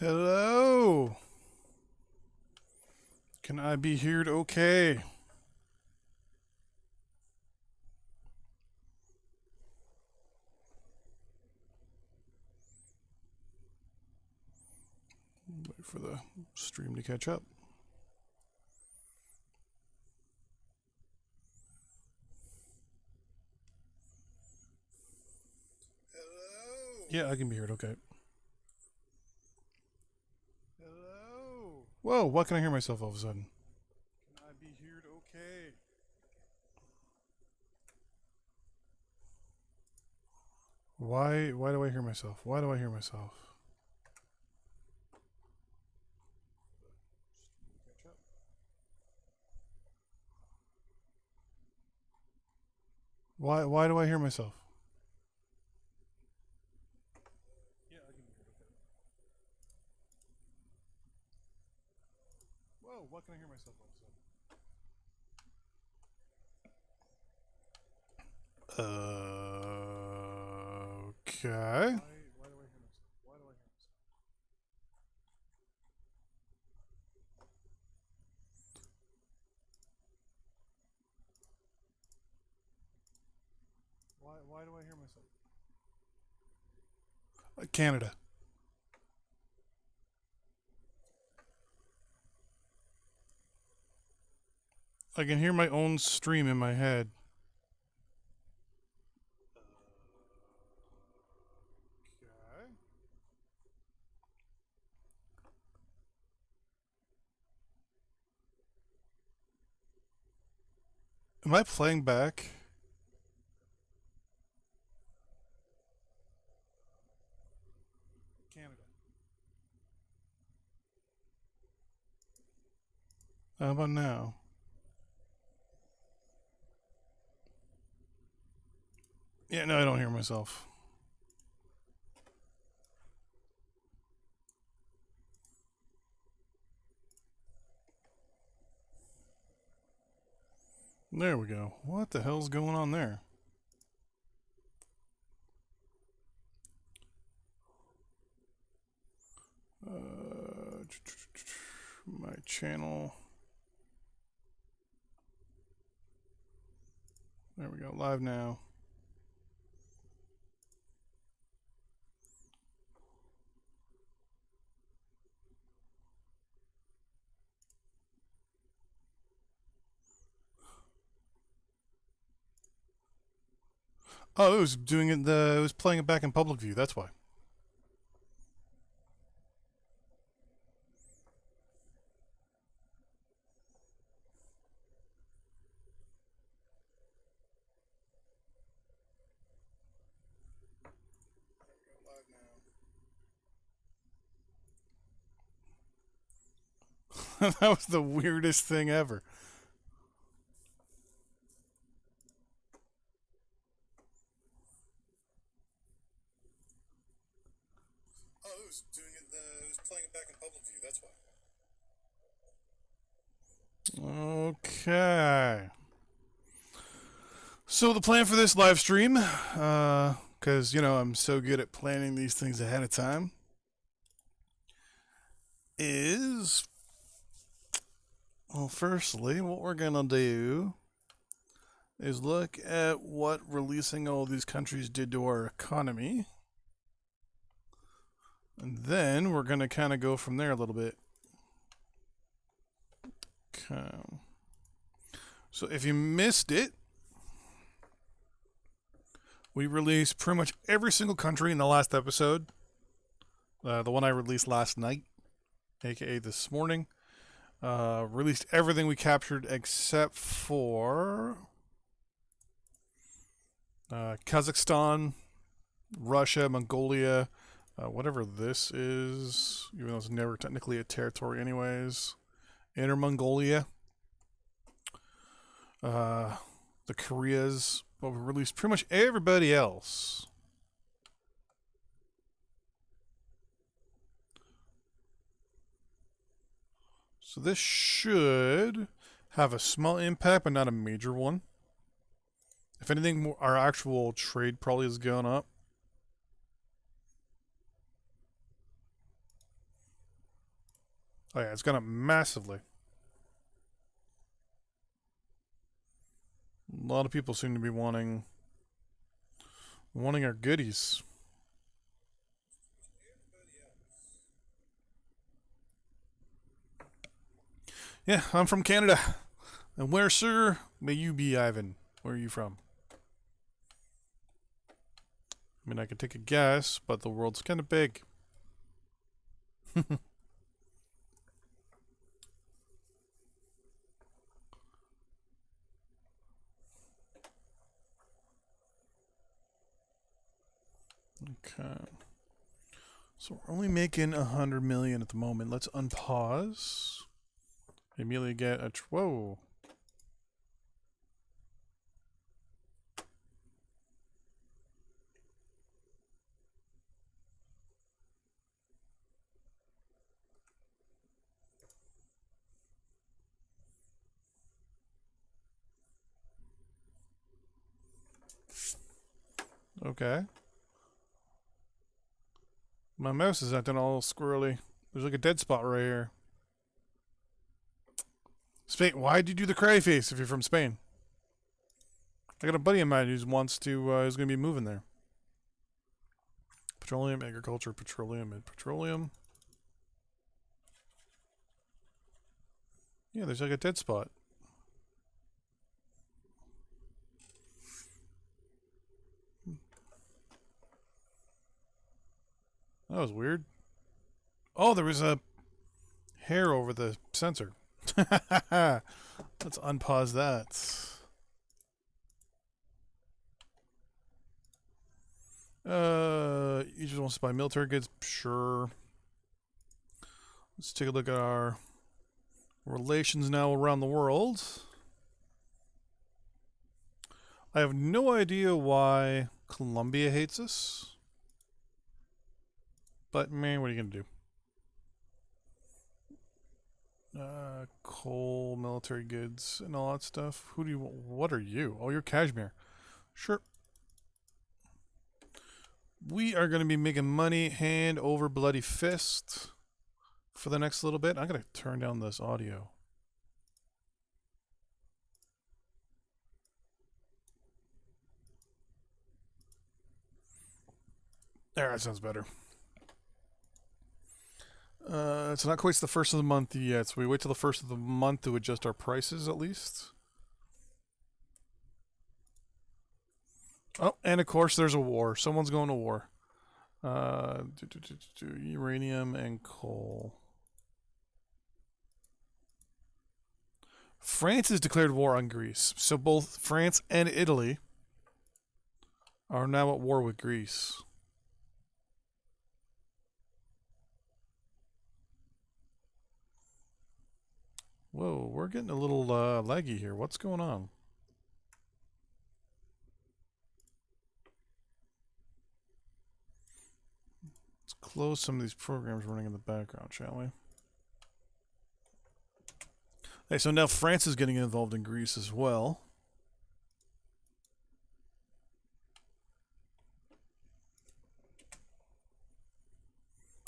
Hello. Can I be heard okay? Wait for the stream to catch up. Hello. Yeah, I can be heard okay. Hello. Whoa, why can I hear myself all of a sudden? Can I be heard okay? Why do I hear myself? Why do I hear myself? Why do I hear myself? Yeah, I can be heard okay. Whoa, why can I hear myself all of a sudden? Okay. Why do I hear myself? Why do I hear myself? Why do I hear myself? Canada. I can hear my own stream in my head. Okay. Am I playing back? Canada. How about now? Yeah, no, I don't hear myself. There we go. What the hell's going on there? My channel. There we go. Live now. Oh, it was doing it. It was playing it back in public view. That's why. That was the weirdest thing ever. Oh, it was doing it. It was playing it back in public view. That's why. Okay. So the plan for this live stream, because I'm so good at planning these things ahead of time, is firstly, what we're gonna do is look at what releasing all these countries did to our economy, and then we're gonna kind of go from there a little bit. Okay. So if you missed it, we released pretty much every single country in the last episode. The one I released last night, aka this morning. Released everything we captured except for Kazakhstan, Russia, Mongolia, whatever this is, even though it's never technically a territory, anyways. Inner Mongolia, the Koreas, but we released pretty much everybody else. So this should have a small impact, but not a major one. If anything, our actual trade probably has gone up. Oh yeah, it's gone up massively. A lot of people seem to be wanting our goodies. Yeah, I'm from Canada. And where, sir, may you be, Ivan? Where are you from? I mean, I could take a guess, but the world's kind of big. Okay. So we're only making 100 million at the moment. Let's unpause. Immediately get a whoa. Okay. My mouse is acting all squirrely. There's like a dead spot right here. Spain. Why'd you do the cry face if you're from Spain? I got a buddy of mine who's wants to who's gonna be moving there. Petroleum, agriculture, petroleum, and petroleum. Yeah, there's like a dead spot. That was weird. Oh, there was a hair over the sensor. Let's unpause that. You just want to buy military goods? Sure. Let's take a look at our relations now around the world. I have no idea why Colombia hates us. But man, what are you gonna do? Coal, military goods, and all that stuff. Who do you? What are you? Oh, you're Kashmir. Sure. We are going to be making money hand over bloody fist for the next little bit. I'm going to turn down this audio. There, that sounds better. It's not quite the first of the month yet, so we wait till the first of the month to adjust our prices at least. Oh, and of course there's a war. Someone's going to war. Uranium and coal. France has declared war on Greece, so both France and Italy are now at war with Greece. Whoa, we're getting a little laggy here. What's going on? Let's close some of these programs running in the background, shall we? Okay, so now France is getting involved in Greece as well.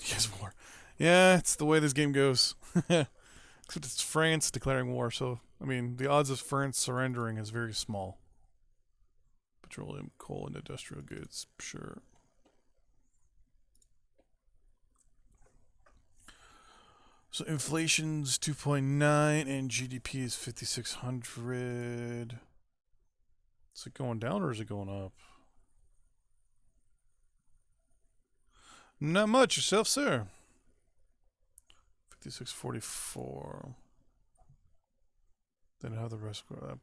Yes, war. Yeah, it's the way this game goes. Except it's France declaring war, so, I mean, the odds of France surrendering is very small. Petroleum, coal, and industrial goods, sure. So inflation's 2.9 and GDP is 5,600. Is it going down or is it going up? Not much. Yourself, sir. 5644. They don't have the rest. Of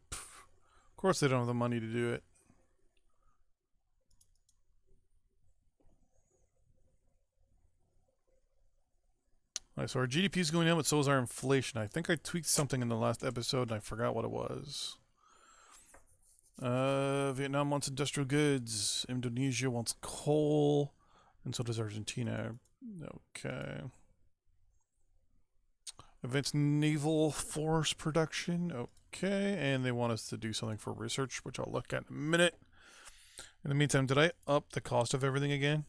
course, they don't have the money to do it. All right, so our GDP is going down, but so is our inflation. I think I tweaked something in the last episode, and I forgot what it was. Vietnam wants industrial goods. Indonesia wants coal, and so does Argentina. Okay. Advanced naval force production. Okay, and they want us to do something for research, which I'll look at in a minute. In the meantime, did I up the cost of everything again?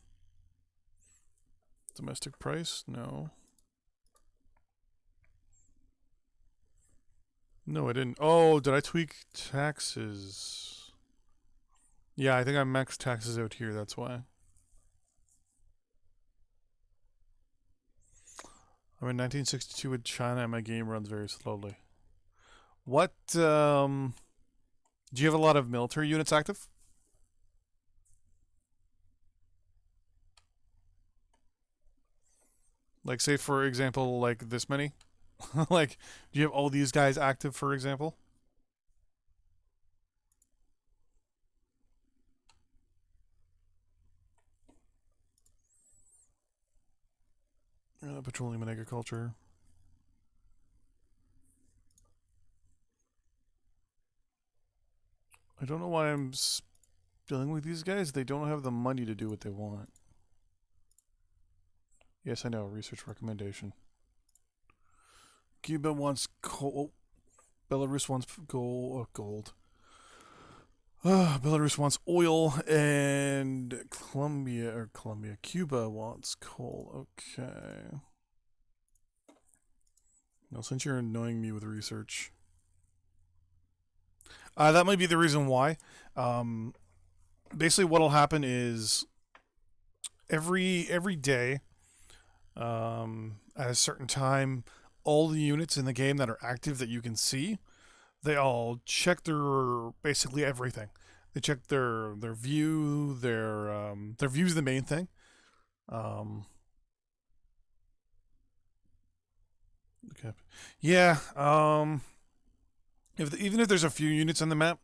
Domestic price? No. No, I didn't. Oh, did I tweak taxes? Yeah, I think I maxed taxes out here, that's why. I'm in 1962 with China and my game runs very slowly. What, do you have a lot of military units active? Like, say, for example, like this many? Like, do you have all these guys active, for example? Petroleum and agriculture. I don't know why I'm dealing with these guys. They don't have the money to do what they want. Yes, I know. Research recommendation. Cuba wants coal. Belarus wants gold. Belarus wants oil, and Cuba wants coal. Okay. Now, since you're annoying me with research, that might be the reason why. Um, Basically, what'll happen is every day, at a certain time, all the units in the game that are active that you can see, they all check their basically everything. They check their view, their view's the main thing. Um, okay. Yeah. Even if there's a few units on the map,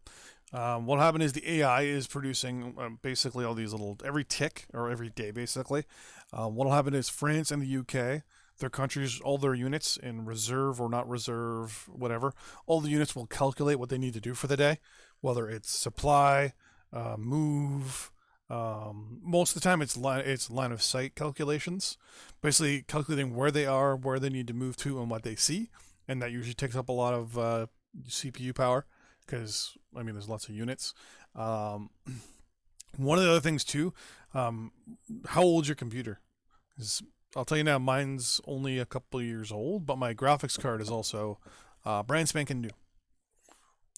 what happened is the AI is producing basically all these little every tick or every day basically. What'll happen is France and the UK, their countries, all their units in reserve or not reserve, whatever, all the units will calculate what they need to do for the day, whether it's supply, move. Most of the time, it's line of sight calculations, basically calculating where they are, where they need to move to, and what they see, and that usually takes up a lot of CPU power because I mean there's lots of units. Um, One of the other things too, um, how old's your computer? 'Cause I'll tell you now, mine's only a couple of years old, but my graphics card is also brand spanking new.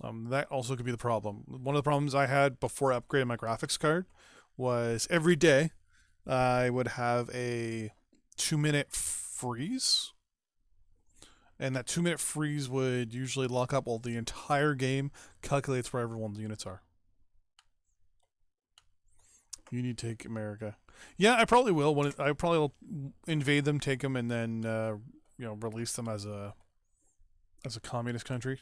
That also could be the problem. One of the problems I had before I upgraded my graphics card was every day I would have a 2 minute freeze, and that 2 minute freeze would usually lock up while the entire game calculates where everyone's units are. You need to take America. Yeah, I probably will. I probably will invade them, take them, and then release them as a communist country.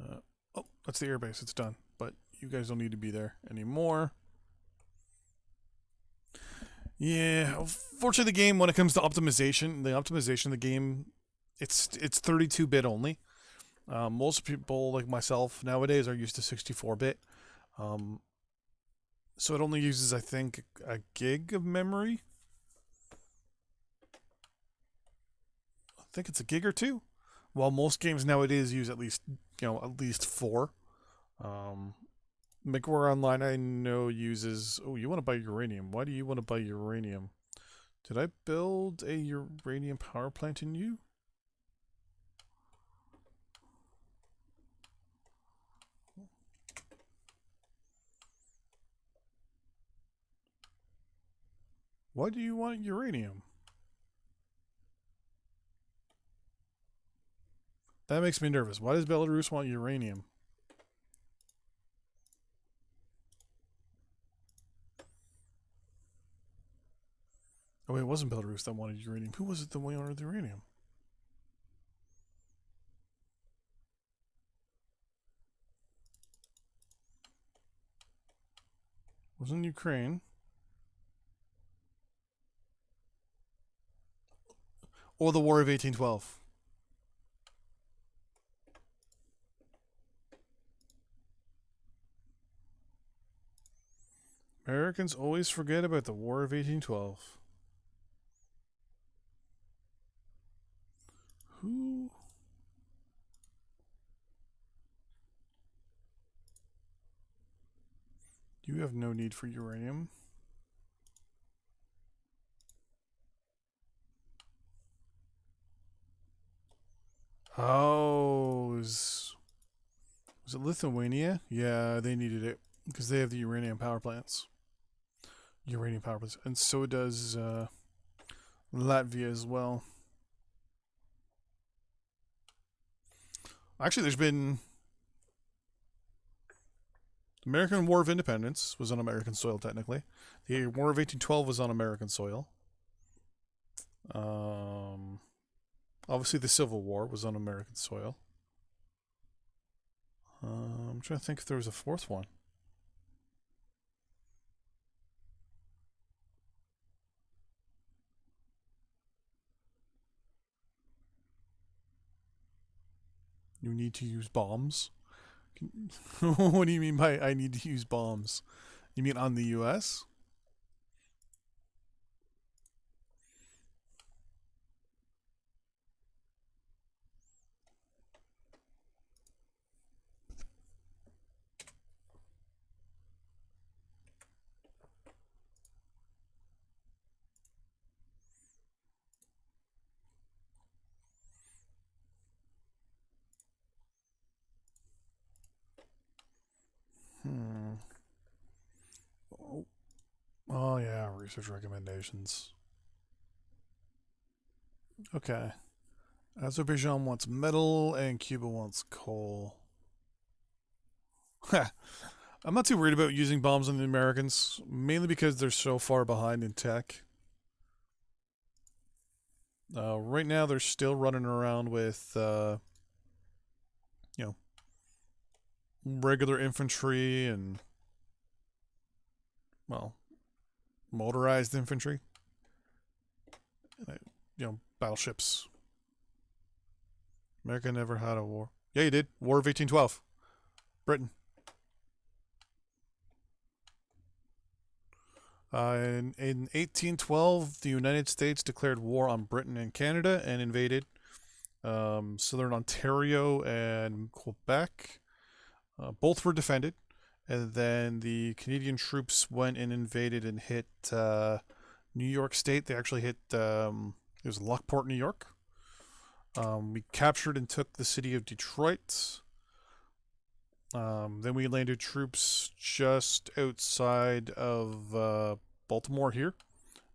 Uh, oh, that's the airbase. It's done. But you guys don't need to be there anymore. Yeah, fortunately, the game when it comes to optimization, the optimization of the game, it's 32-bit only. Most people like myself nowadays are used to 64-bit. Um, so it only uses, I think, a gig of memory. I think it's a gig or two. While most games nowadays use at least four. Um, MechWarrior Online I know uses. Oh, you want to buy uranium? Why do you want to buy uranium? Did I build a uranium power plant in you? Why do you want uranium? That makes me nervous. Why does Belarus want uranium? Oh, wait, it wasn't Belarus that wanted uranium. Who was it that wanted uranium? Wasn't Ukraine? Or the War of 1812? Americans always forget about the War of 1812. Who? You have no need for uranium. Oh, was it Lithuania? Yeah, they needed it because they have the uranium power plants. Uranium power plants, and so does Latvia as well. Actually, there's been American War of Independence was on American soil technically. The War of 1812 was on American soil. Um, Obviously, the Civil War was on American soil. I'm trying to think if there was a fourth one. You need to use bombs. What do you mean by I need to use bombs? You mean on the U.S.? Hmm. Oh, oh yeah, research recommendations. Okay. Azerbaijan wants metal and Cuba wants coal. I'm not too worried about using bombs on the Americans, mainly because they're so far behind in tech. Right now, they're still running around with, you know, regular infantry and, well, motorized infantry. Battleships. America never had a war. Yeah, you did. War of 1812. Britain. In 1812, the United States declared war on Britain and Canada and invaded southern Ontario and Quebec. Both were defended. And then the Canadian troops went and invaded and hit New York State. They actually hit, it was Lockport, New York. We captured and took the city of Detroit. Then we landed troops just outside of Baltimore here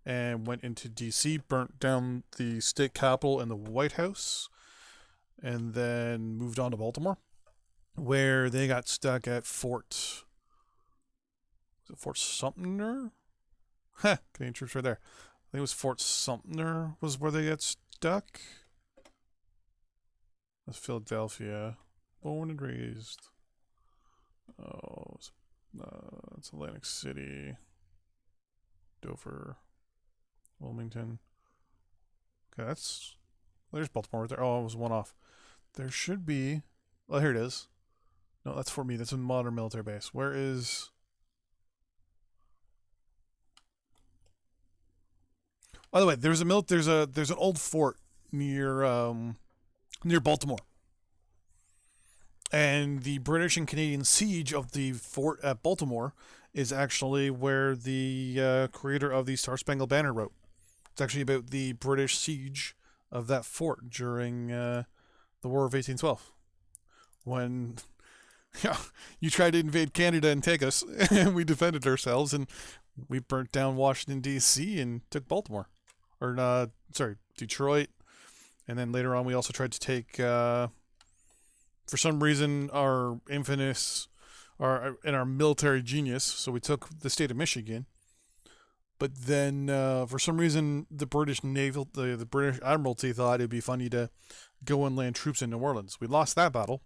and went into D.C., burnt down the state capitol and the White House, and then moved on to Baltimore, where they got stuck at Fort Sumter? Huh, Canadian troops right there. I think it was Fort Sumter was where they got stuck. That's Philadelphia. Born and raised. Oh, it's Atlantic City, Dover, Wilmington. Okay, there's Baltimore right there. Oh, it was one off. There should be. Oh, here it is. No, that's Fort Meade. That's a modern military base. Where is? By the way, there's an old fort near Baltimore, and the British and Canadian siege of the fort at Baltimore is actually where the creator of the Star Spangled Banner wrote. It's actually about the British siege of that fort during the War of 1812, when you tried to invade Canada and take us, and we defended ourselves, and we burnt down Washington D.C. and took Baltimore, or Detroit, and then later on we also tried to take, for some reason, our infamous, our military genius. So we took the state of Michigan, but then for some reason the British naval, the British Admiralty thought it'd be funny to go and land troops in New Orleans. We lost that battle,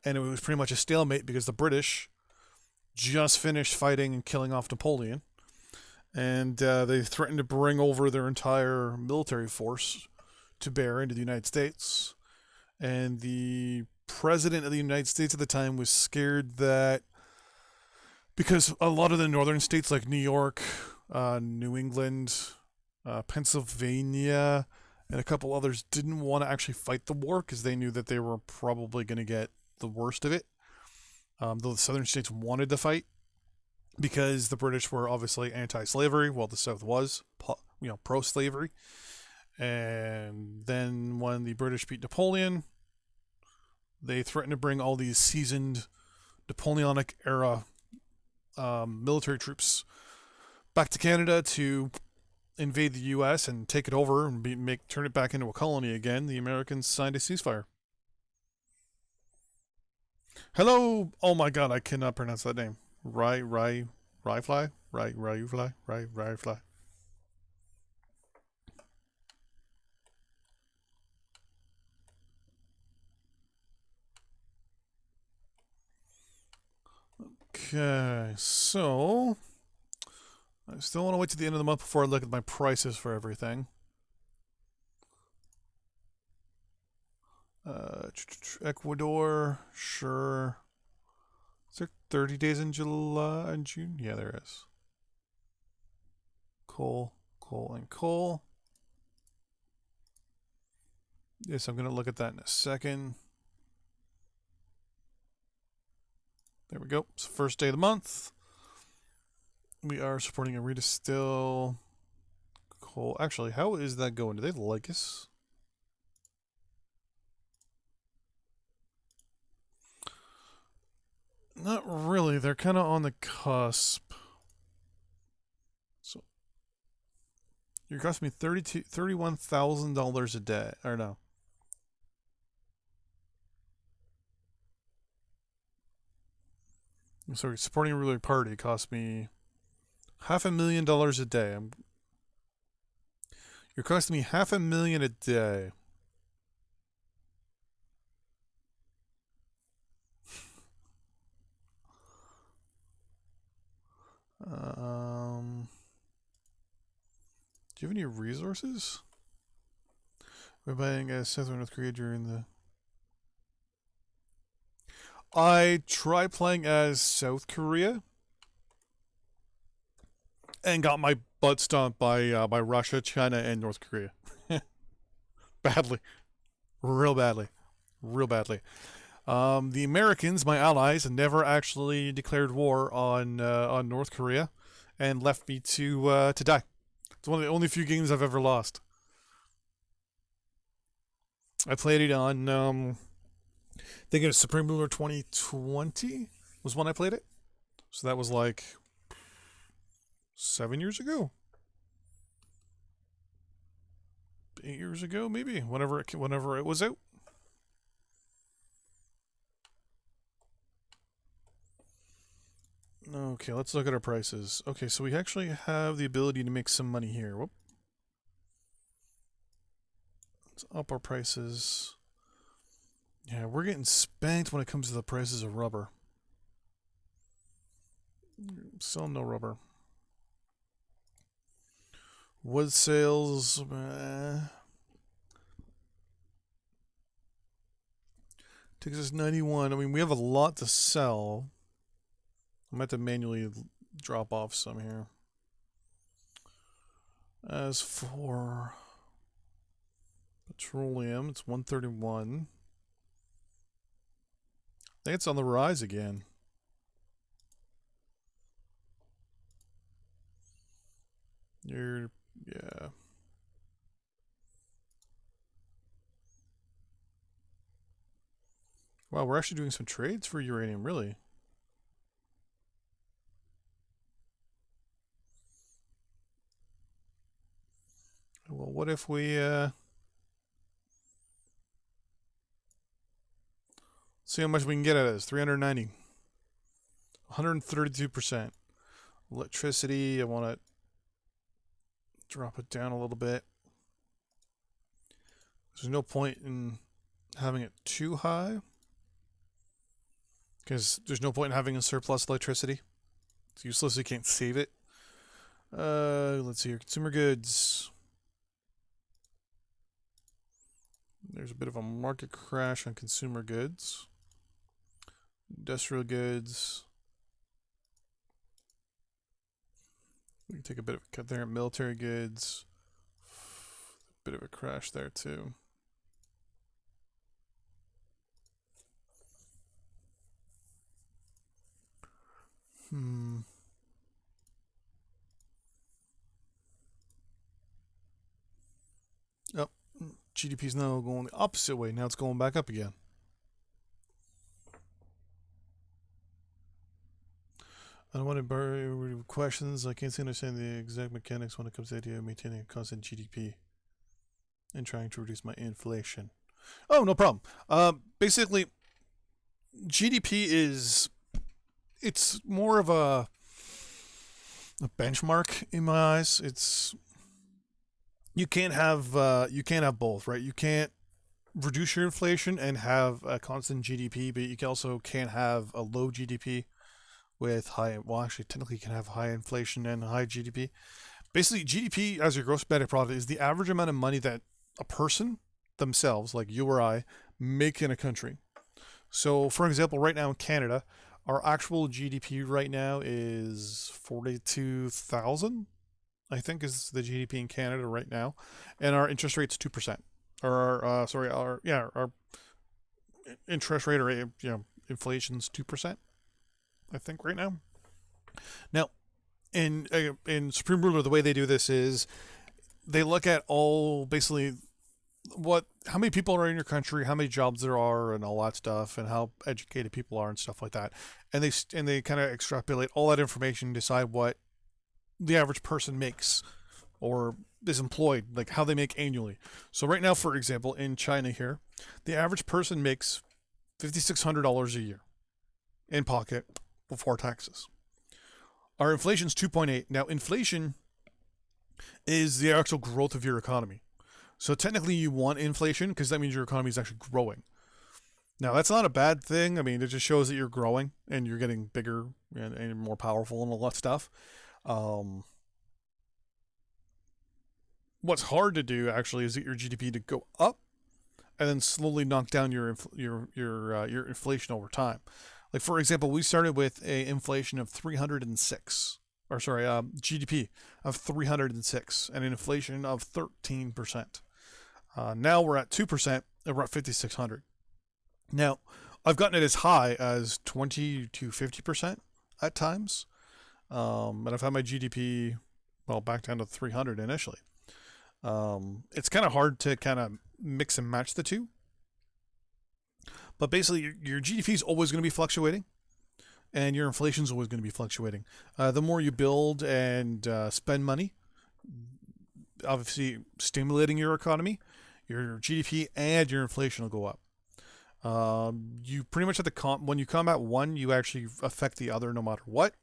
and it was pretty much a stalemate because the British just finished fighting and killing off Napoleon, and they threatened to bring over their entire military force to bear into the United States. And the president of the United States at the time was scared that because a lot of the northern states like New York, New England, Pennsylvania, and a couple others didn't want to actually fight the war because they knew that they were probably going to get the worst of it. Though the southern states wanted to fight because the British were obviously anti-slavery, while the South was, pro-slavery. And then when the British beat Napoleon, they threatened to bring all these seasoned Napoleonic era military troops back to Canada to invade the U.S. and take it over and turn it back into a colony again. The Americans signed a ceasefire. Hello. Oh my God, I cannot pronounce that name. Ryfly. Okay, so I still want to wait to the end of the month before I look at my prices for everything. Ecuador, sure. Is there 30 days in July and June? Yeah, there is. Coal, and coal. Yes, I'm going to look at that in a second. There we go. It's the first day of the month. We are supporting Arita still. Coal. Actually, how is that going? Do they like us? Not really. They're kind of on the cusp. So you're costing me $31,000 a day, or no? I'm sorry, supporting a ruling party cost me $500,000 a day. You're costing me $500,000 a day. Do you have any resources? We're buying South or North Korea during the. I tried playing as South Korea and got my butt stomped by Russia, China, and North Korea. Badly, real badly, real badly. The Americans, my allies, never actually declared war on North Korea, and left me to die. It's one of the only few games I've ever lost. I played it on I think it was Supreme Ruler 2020 was when I played it. So that was like 7 years ago. 8 years ago, maybe. Whenever it was out. Okay, let's look at our prices. Okay, so we actually have the ability to make some money here. Whoop. Let's up our prices. Yeah, we're getting spanked when it comes to the prices of rubber. Still no rubber. Wood sales. Takes us 91. I mean, we have a lot to sell. I'm going to have to manually drop off some here. As for petroleum, it's 131. I think it's on the rise again. Yeah. Wow, we're actually doing some trades for uranium, really. Well, what if we see how much we can get at this? 390. 132%. Electricity, I want to drop it down a little bit. There's no point in having it too high, because there's no point in having a surplus electricity. It's useless, you can't save it. Let's see here. Consumer goods. There's a bit of a market crash on consumer goods. Industrial goods. We can take a bit of a cut there. Military goods. A bit of a crash there too. GDP is now going the opposite way. Now it's going back up again. I don't want to bury questions. I can't understand the exact mechanics when it comes to the idea of maintaining a constant GDP and trying to reduce my inflation. Oh, no problem. Basically, GDP it's more of a benchmark in my eyes. You can't have both, right? You can't reduce your inflation and have a constant GDP, but you also can't have a low GDP with high. Well, actually, technically, you can have high inflation and high GDP. Basically, GDP as your gross domestic product is the average amount of money that a person themselves, like you or I, make in a country. So, for example, right now in Canada, our actual GDP right now is 42,000. I think is the GDP in Canada right now, and our interest rate's 2%. Or our interest rate or inflation's 2%. I think right now. Now, in Supreme Ruler, the way they do this is they look at all basically how many people are in your country, how many jobs there are, and all that stuff, and how educated people are and stuff like that, and they kind of extrapolate all that information, and decide what the average person makes or is employed, like how they make annually. So right now, for example, in China here, the average person makes $5,600 a year in pocket before taxes. Our inflation's 2.8. Now, inflation is the actual growth of your economy. So technically you want inflation because that means your economy is actually growing. Now, that's not a bad thing. I mean, it just shows that you're growing and you're getting bigger and more powerful and all that stuff. What's hard to do actually is get your GDP to go up and then slowly knock down your inflation over time. Like, for example, we started with a inflation of 306, or sorry, GDP of 306 and an inflation of 13%. Now we're at 2% and we're at 5,600. Now, I've gotten it as high as 20 to 50% at times. And I've had my GDP, back down to 300 initially. It's kind of hard to kind of mix and match the two. But basically, your GDP is always going to be fluctuating, and your inflation is always going to be fluctuating. The more you build and spend money, obviously stimulating your economy, your GDP and your inflation will go up. You pretty much have to when you combat one, you actually affect the other no matter what.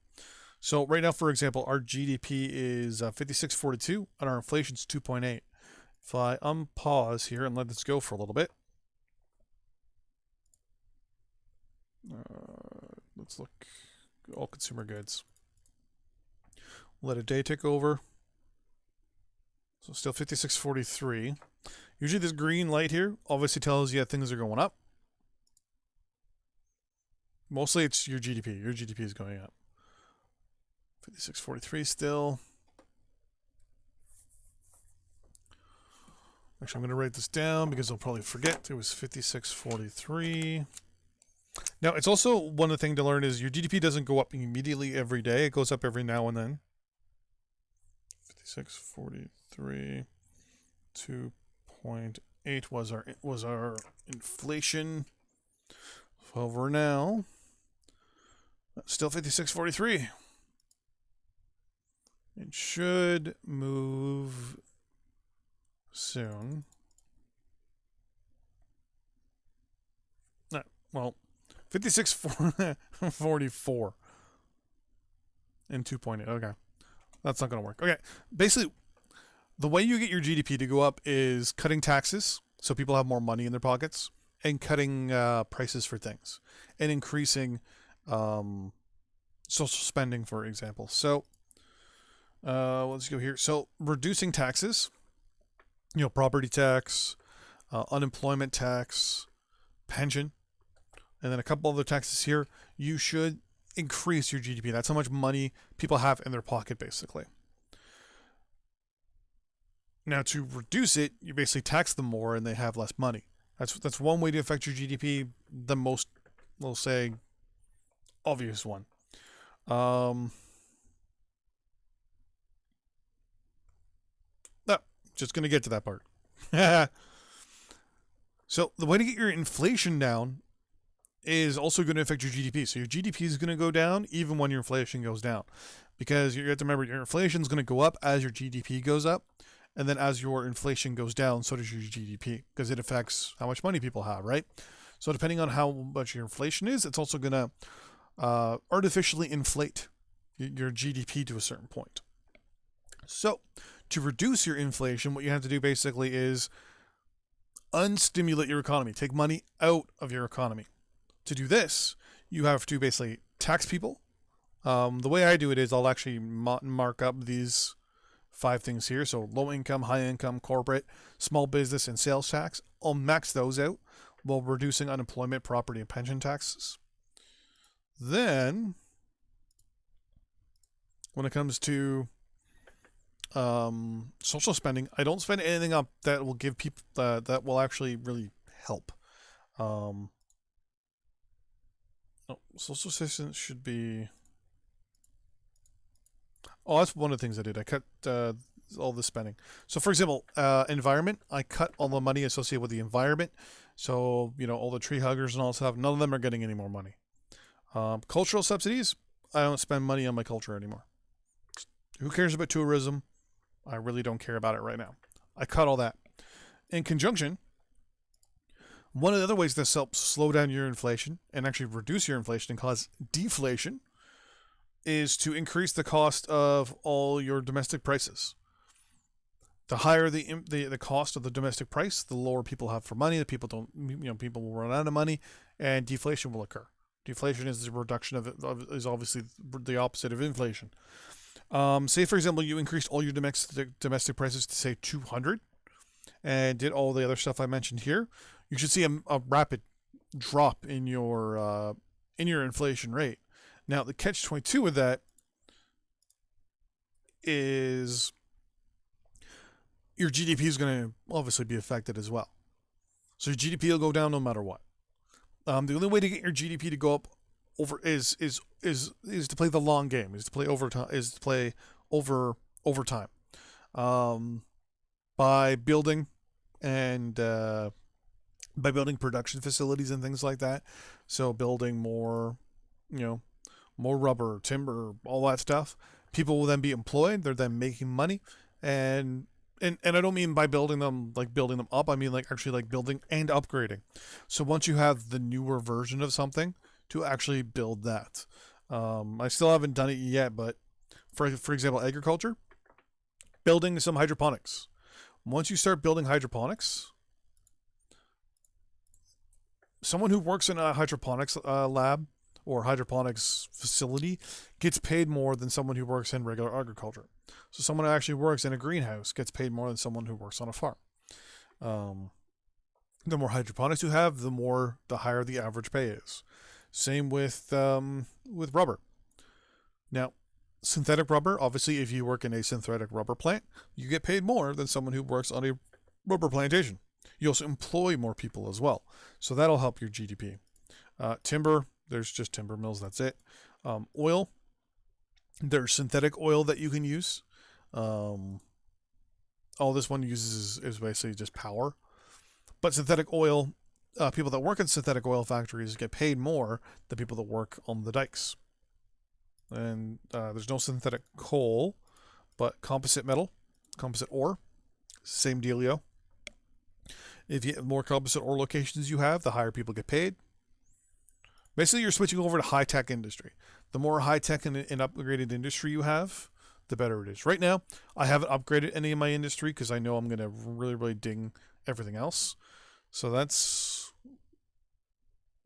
So right now, for example, our GDP is 56.42 and our inflation is 2.8. If I unpause here and let this go for a little bit, let's look all consumer goods. Let a day tick over. So still 56.43. Usually this green light here obviously tells you that things are going up. Mostly it's your GDP. Your GDP is going up. 56.43 still. Actually, I'm going to write this down because I'll probably forget. It was 56.43. Now, it's also one of the things to learn is your GDP doesn't go up immediately every day. It goes up every now and then. 56.43. 2.8 was our inflation. So we're now still 56.43. It should move soon. No, well, 56.44 and 2.8. Okay. That's not going to work. Okay. Basically, the way you get your GDP to go up is cutting taxes so people have more money in their pockets, and cutting prices for things, and increasing social spending, for example. So let's go here. So reducing taxes, property tax, unemployment tax, pension, and then a couple other taxes here. You should increase your GDP. That's how much money people have in their pocket, basically. Now, to reduce it, you basically tax them more and they have less money. That's one way to affect your GDP, the most, we'll say, obvious one. No, just going to get to that part. So the way to get your inflation down is also going to affect your GDP. So your GDP is going to go down even when your inflation goes down, because you have to remember your inflation is going to go up as your GDP goes up, and then as your inflation goes down, so does your GDP, because it affects how much money people have, right? So depending on how much your inflation is, it's also going to artificially inflate your GDP to a certain point. So to reduce your inflation, what you have to do basically is unstimulate your economy, take money out of your economy. To do this, you have to basically tax people. The way I do it is I'll actually mark up these 5 things here. So low income, high income, corporate, small business, and sales tax. I'll max those out while reducing unemployment, property, and pension taxes. Then, when it comes to social spending, I don't spend anything up that will give people that will actually really help. Social assistance should be. Oh, that's one of the things I did. I cut all the spending. So, for example, environment, I cut all the money associated with the environment. So, all the tree huggers and all that stuff, none of them are getting any more money. Cultural subsidies, I don't spend money on my culture anymore. Who cares about tourism? I really don't care about it right now. I cut all that. In conjunction, one of the other ways this helps slow down your inflation and actually reduce your inflation and cause deflation is to increase the cost of all your domestic prices. The higher the cost of the domestic price, the lower people have for money. The people people will run out of money, and deflation will occur. Deflation is the reduction is obviously the opposite of inflation. Say for example, you increased all your domestic prices to say 200, and did all the other stuff I mentioned here. You should see a rapid drop in your inflation rate. Now, the catch-22 with that is your GDP is going to obviously be affected as well. So your GDP will go down no matter what. The only way to get your GDP to go up is to play the long game, is to play over time, by building production facilities and things like that. So building more, more rubber, timber, all that stuff. People will then be employed. They're then making money, and I don't mean by building them up. I mean actually building and upgrading. So once you have the newer version of something, to actually build that. I still haven't done it yet, but for example, agriculture, building some hydroponics. Once you start building hydroponics, someone who works in a hydroponics lab or hydroponics facility gets paid more than someone who works in regular agriculture. So someone who actually works in a greenhouse gets paid more than someone who works on a farm. The more hydroponics you have, the higher the average pay is. Same with rubber. Now, synthetic rubber, obviously, if you work in a synthetic rubber plant, you get paid more than someone who works on a rubber plantation. You also employ more people as well. So that'll help your GDP. Timber, there's just timber mills, that's it. Oil, there's synthetic oil that you can use. All this one uses is basically just power. But synthetic oil, people that work in synthetic oil factories get paid more than people that work on the dikes. And there's no synthetic coal, but composite metal, composite ore, same dealio. If you have more composite ore locations you have, the higher people get paid. Basically, you're switching over to high-tech industry. The more high-tech and upgraded industry you have, the better it is. Right now, I haven't upgraded any of my industry because I know I'm going to really, really ding everything else. So that's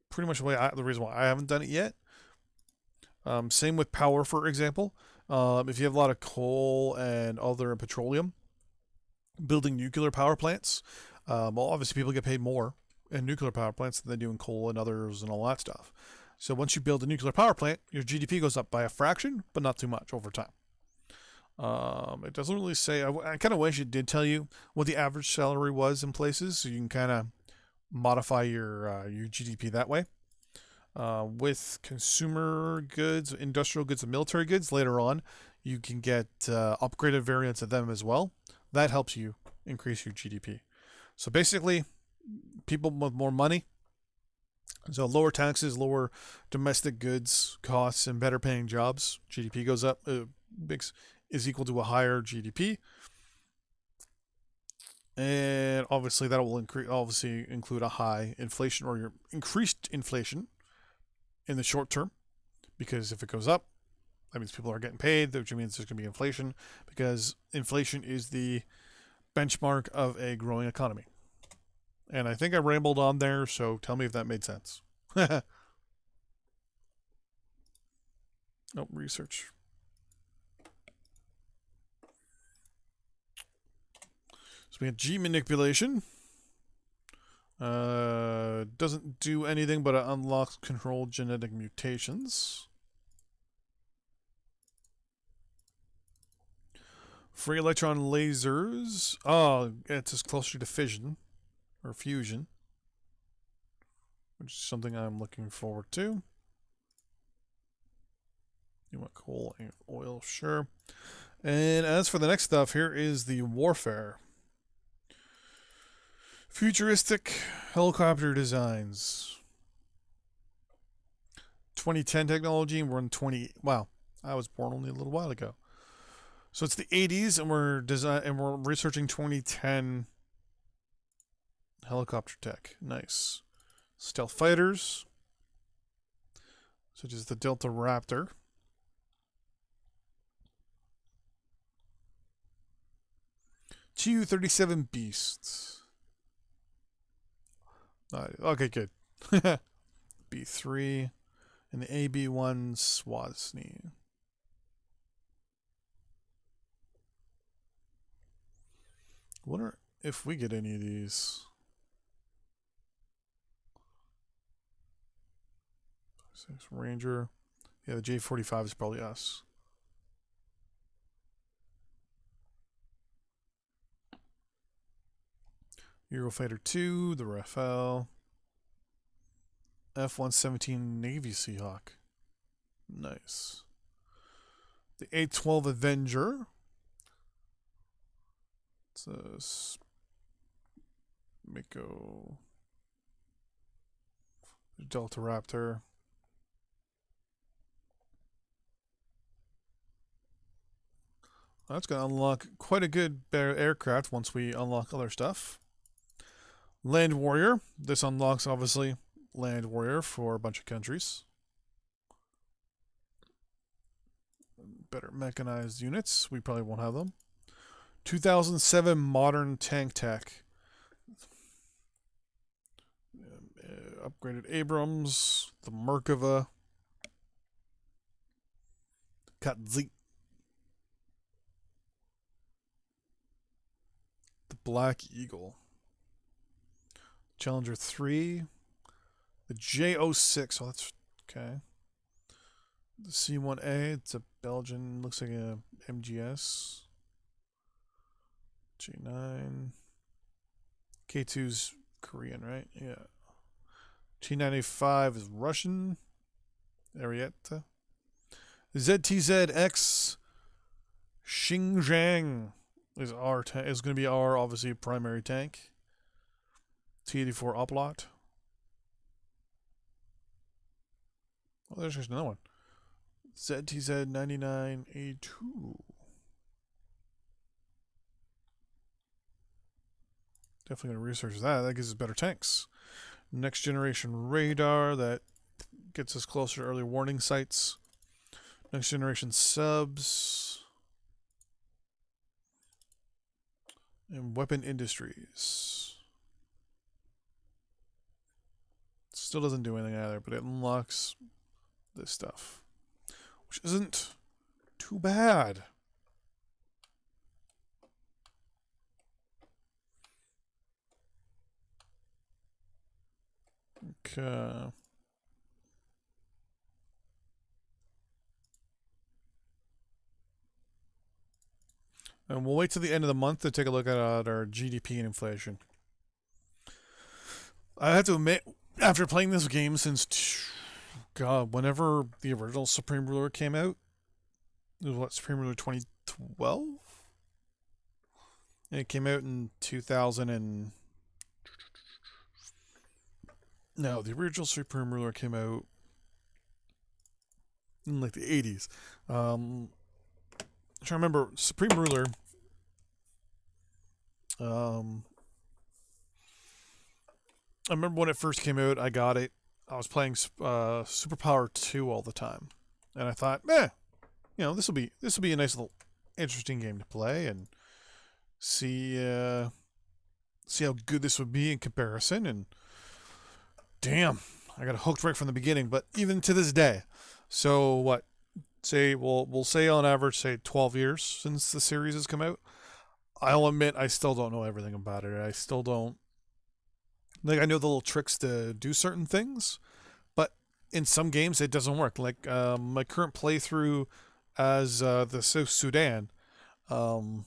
pretty much the reason why I haven't done it yet. Same with power, for example. If you have a lot of coal and other petroleum, building nuclear power plants, well, obviously people get paid more in nuclear power plants than they do in coal and others and all that stuff. So once you build a nuclear power plant, your GDP goes up by a fraction, but not too much over time. It doesn't really say. I kind of wish it did tell you what the average salary was in places, so you can kind of modify your GDP that way. With consumer goods, industrial goods, and military goods, later on, you can get upgraded variants of them as well. That helps you increase your GDP. So basically, people with more money. So lower taxes, lower domestic goods costs, and better paying jobs. GDP goes up, is equal to a higher GDP, and obviously that will include a high inflation or your increased inflation in the short term, because if it goes up, that means people are getting paid, which means there's going to be inflation, because inflation is the benchmark of a growing economy. And I think I rambled on there, so tell me if that made sense. Oh, research. So we have G manipulation. Doesn't do anything, but it unlocks controlled genetic mutations. Free electron lasers. Oh, it's as closer to fission or fusion, which is something I'm looking forward to. You want coal and oil? Sure. And as for the next stuff, here is the warfare. Futuristic helicopter designs. 2010 technology, and we're in 20. Wow, I was born only a little while ago. So it's the 80s, and we're researching 2010 helicopter tech. Nice. Stealth fighters, such as the Delta Raptor. Tu-37 Beasts. Okay, good. B3 and the AB-1 Swazny. I wonder if we get any of these. Ranger. Yeah, the J-45 is probably us. Eurofighter 2, the Rafale. F-117 Navy Seahawk. Nice. The A-12 Avenger. It's a Mako. Delta Raptor. That's going to unlock quite a good aircraft once we unlock other stuff. Land Warrior. This unlocks, obviously, Land Warrior for a bunch of countries. Better mechanized units. We probably won't have them. 2007 modern tank tech. Upgraded Abrams. The Merkava. Katzit. The Black Eagle. Challenger 3. The J06. Oh, that's okay. The C1A. It's a Belgian. Looks like a MGS. G9. K2's Korean, right? Yeah. T95 is Russian. Arietta. ZTZX Xinjiang is going to be our obviously primary tank. T84 Oplot. Oh, there's just another one. ZTZ99A2. Definitely going to research that. That gives us better tanks. Next generation radar that gets us closer to early warning sites. Next generation subs. And weapon industries. Still doesn't do anything either, but it unlocks this stuff, which isn't too bad. Okay. And we'll wait till the end of the month to take a look at our GDP and inflation. I have to admit, after playing this game since, God, whenever the original Supreme Ruler came out, it was what, Supreme Ruler 2012? And it came out in 2000 and Now, the original Supreme Ruler came out in like the 80s. I'm trying to remember, Supreme Ruler. Um, I remember when it first came out. I got it. I was playing Superpower 2 all the time, and I thought, this will be a nice little interesting game to play and see how good this would be in comparison. And damn, I got hooked right from the beginning. But even to this day, so what? Say we'll say on average, say 12 years since the series has come out. I'll admit I still don't know everything about it. I still don't like. I know the little tricks to do certain things, but in some games it doesn't work. Like my current playthrough as the South Sudan. Um,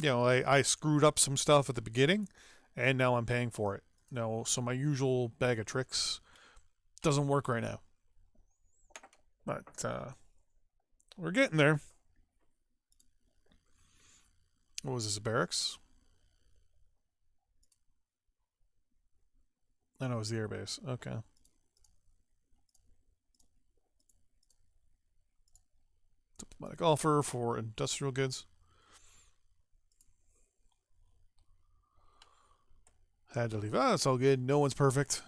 I screwed up some stuff at the beginning, and now I'm paying for it. No, so my usual bag of tricks doesn't work right now. But we're getting there. What was this, a barracks? I know it was the airbase. Okay. Diplomatic offer for industrial goods. Had to leave. Ah, that's all good. No one's perfect.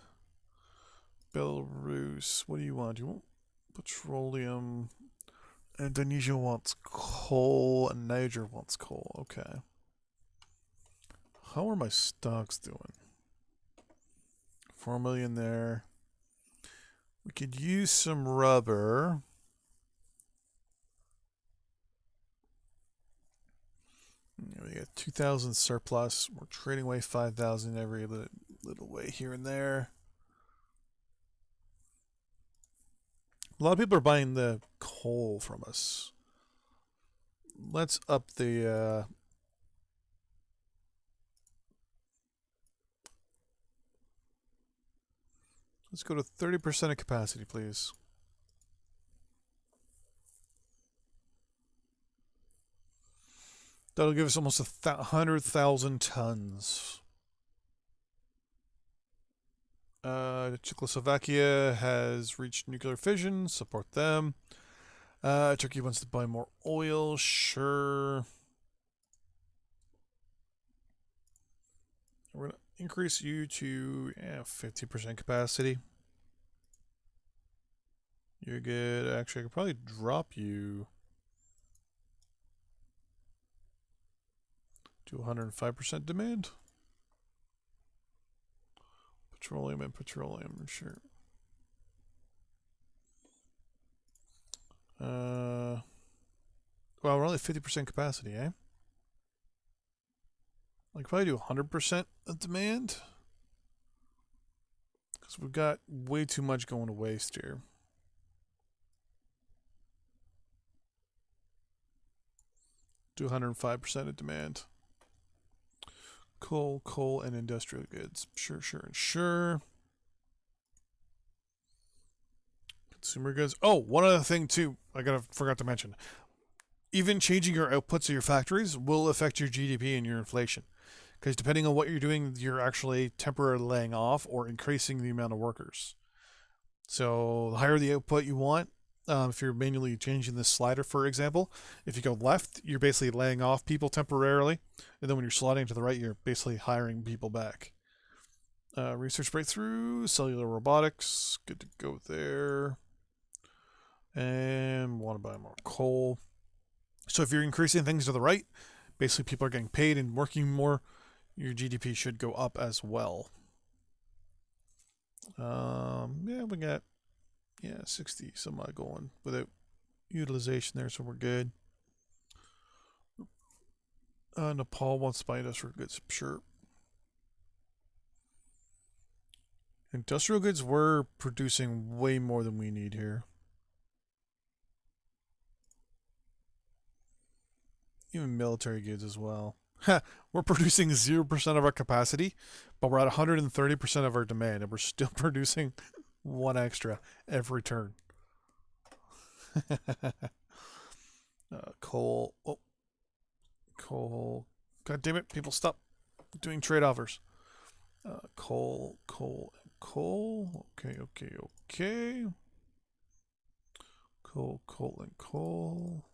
Belarus. What do you want? You want petroleum? Indonesia wants coal, and Niger wants coal. Okay. How are my stocks doing? 4 million there. We could use some rubber. We got 2,000 surplus. We're trading away 5,000 every little way here and there. A lot of people are buying the coal from us. Let's up the. Let's go to 30% of capacity, please. That'll give us almost 100,000 tons. Czechoslovakia has reached nuclear fission. Support them. Turkey wants to buy more oil. Sure. We're going to increase you to 50% capacity. You're good. Actually, I could probably drop you to 105% demand. Petroleum and petroleum, sure. Well, we're only 50% capacity, eh? I could probably do 100% of demand. Because we've got way too much going to waste here. Do 105% of demand. Coal, and industrial goods. Sure. Consumer goods. Oh, one other thing too. Forgot to mention. Even changing your outputs of your factories will affect your GDP and your inflation. Because depending on what you're doing, you're actually temporarily laying off or increasing the amount of workers. So the higher the output you want, if you're manually changing this slider, for example, if you go left, you're basically laying off people temporarily, and then when you're sliding to the right, you're basically hiring people back. Research breakthrough, cellular robotics, good to go there. And want to buy more coal. So if you're increasing things to the right, basically people are getting paid and working more, your GDP should go up as well. We got 60 some odd going without utilization there, so we're good. Nepal wants to buy industrial goods, sure. Industrial goods, we're producing way more than we need here. Even military goods as well. We're producing 0% of our capacity, but we're at 130% of our demand, and we're still producing one extra every turn. Coal. Oh. Coal. God damn it, people, stop doing trade offers. Coal, coal, coal. Okay, okay, okay. Coal, coal, and coal.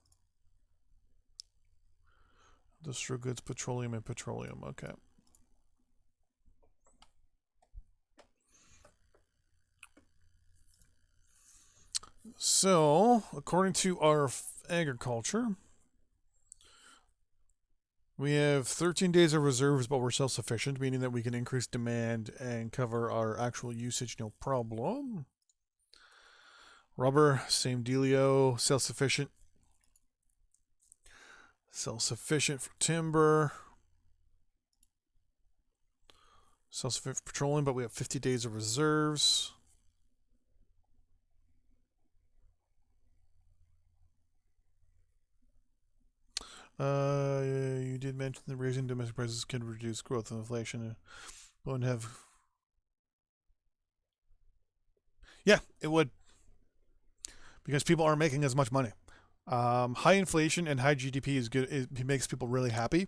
Industrial goods, petroleum, and petroleum. Okay. So, according to our agriculture, we have 13 days of reserves, but we're self-sufficient, meaning that we can increase demand and cover our actual usage, no problem. Rubber, same dealio, self-sufficient. Self-sufficient for timber. Self-sufficient for petroleum, but we have 50 days of reserves. You did mention that raising domestic prices can reduce growth and inflation. Won't have. Yeah, it would, because people aren't making as much money. High inflation and high GDP is good. It makes people really happy.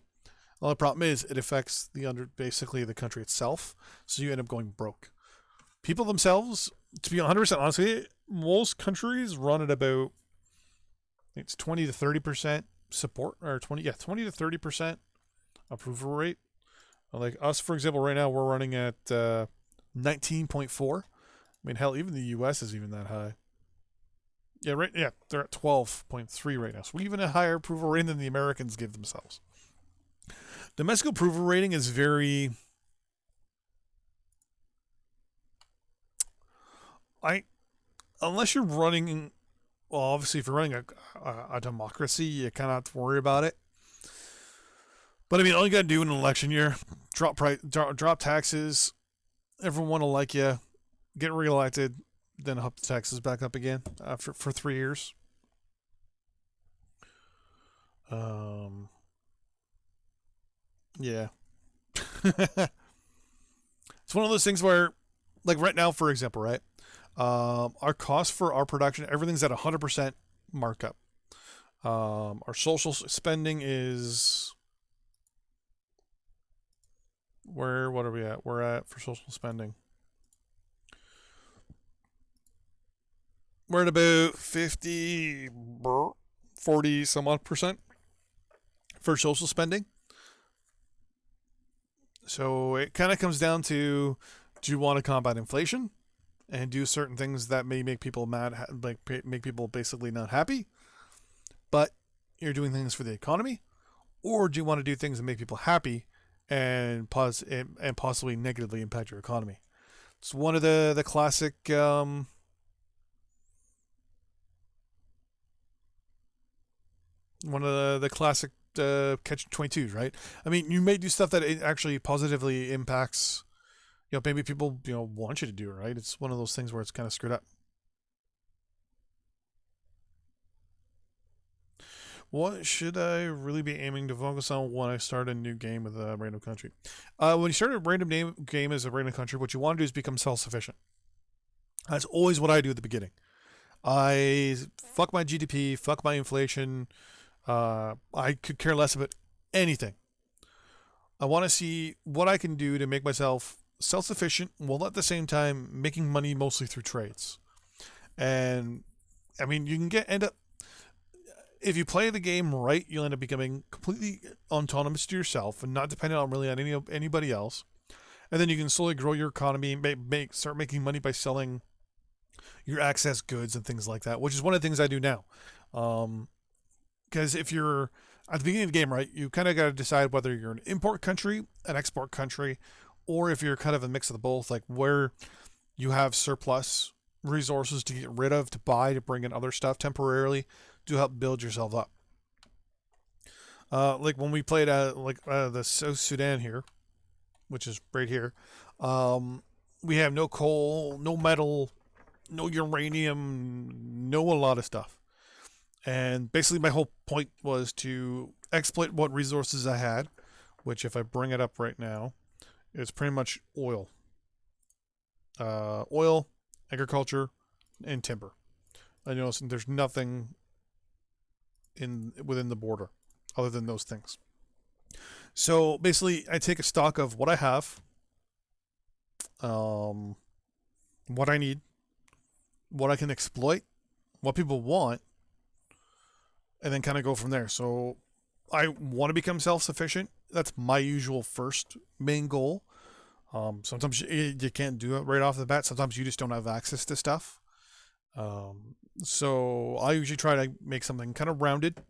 The only problem is it affects basically the country itself, so you end up going broke. People themselves, to be 100% honest with you, most countries run at about it's 20 to 30% support, or 20 to 30% approval rate. Like us, for example, right now we're running at 19.4. I mean, hell, even the U.S. is even that high. Yeah, right. Yeah, they're at 12.3 right now. So we even a higher approval rating than the Americans give themselves. Domestic approval rating is very. Unless you're running, well, obviously, if you're running a democracy, you kind of have to worry about it. But I mean, all you got to do in an election year, drop taxes, everyone will like you, get reelected, then up the taxes back up again after for 3 years. Yeah. It's one of those things where, like right now, for example, right? Our cost for our production, everything's at 100% markup. Our social spending is what are we at? We're at for social spending. We're at about 50, 40 some odd percent for social spending. So it kind of comes down to, do you want to combat inflation and do certain things that may make people mad, like make people basically not happy, but you're doing things for the economy, or do you want to do things that make people happy and possibly negatively impact your economy? It's one of the classic catch 22s, right? I mean, you may do stuff that it actually positively impacts. Maybe people want you to do it, right? It's one of those things where it's kind of screwed up. What should I really be aiming to focus on when I start a new game with a random country? When you start a random game as a random country, what you want to do is become self-sufficient. That's always what I do at the beginning. I fuck my GDP, fuck my inflation. I could care less about anything. I want to see what I can do to make myself self-sufficient while at the same time making money mostly through trades. And I mean, you can end up, if you play the game right, you'll end up becoming completely autonomous to yourself and not dependent on really on anybody else. And then you can slowly grow your economy, start making money by selling your excess goods and things like that, which is one of the things I do now. Because if you're at the beginning of the game, right, you kind of got to decide whether you're an import country, an export country, or if you're kind of a mix of the both, like where you have surplus resources to get rid of, to buy, to bring in other stuff temporarily to help build yourself up. Like when we played the South Sudan here, which is right here, we have no coal, no metal, no uranium, no a lot of stuff. And basically my whole point was to exploit what resources I had, which if I bring it up right now, is pretty much oil. Oil, agriculture, and timber. I noticed there's nothing within the border other than those things. So basically I take a stock of what I have, um, what I need, what I can exploit, what people want, and then kind of go from there. So I want to become self sufficient. That's my usual first main goal. Sometimes you can't do it right off the bat. Sometimes you just don't have access to stuff. So I usually try to make something kind of rounded,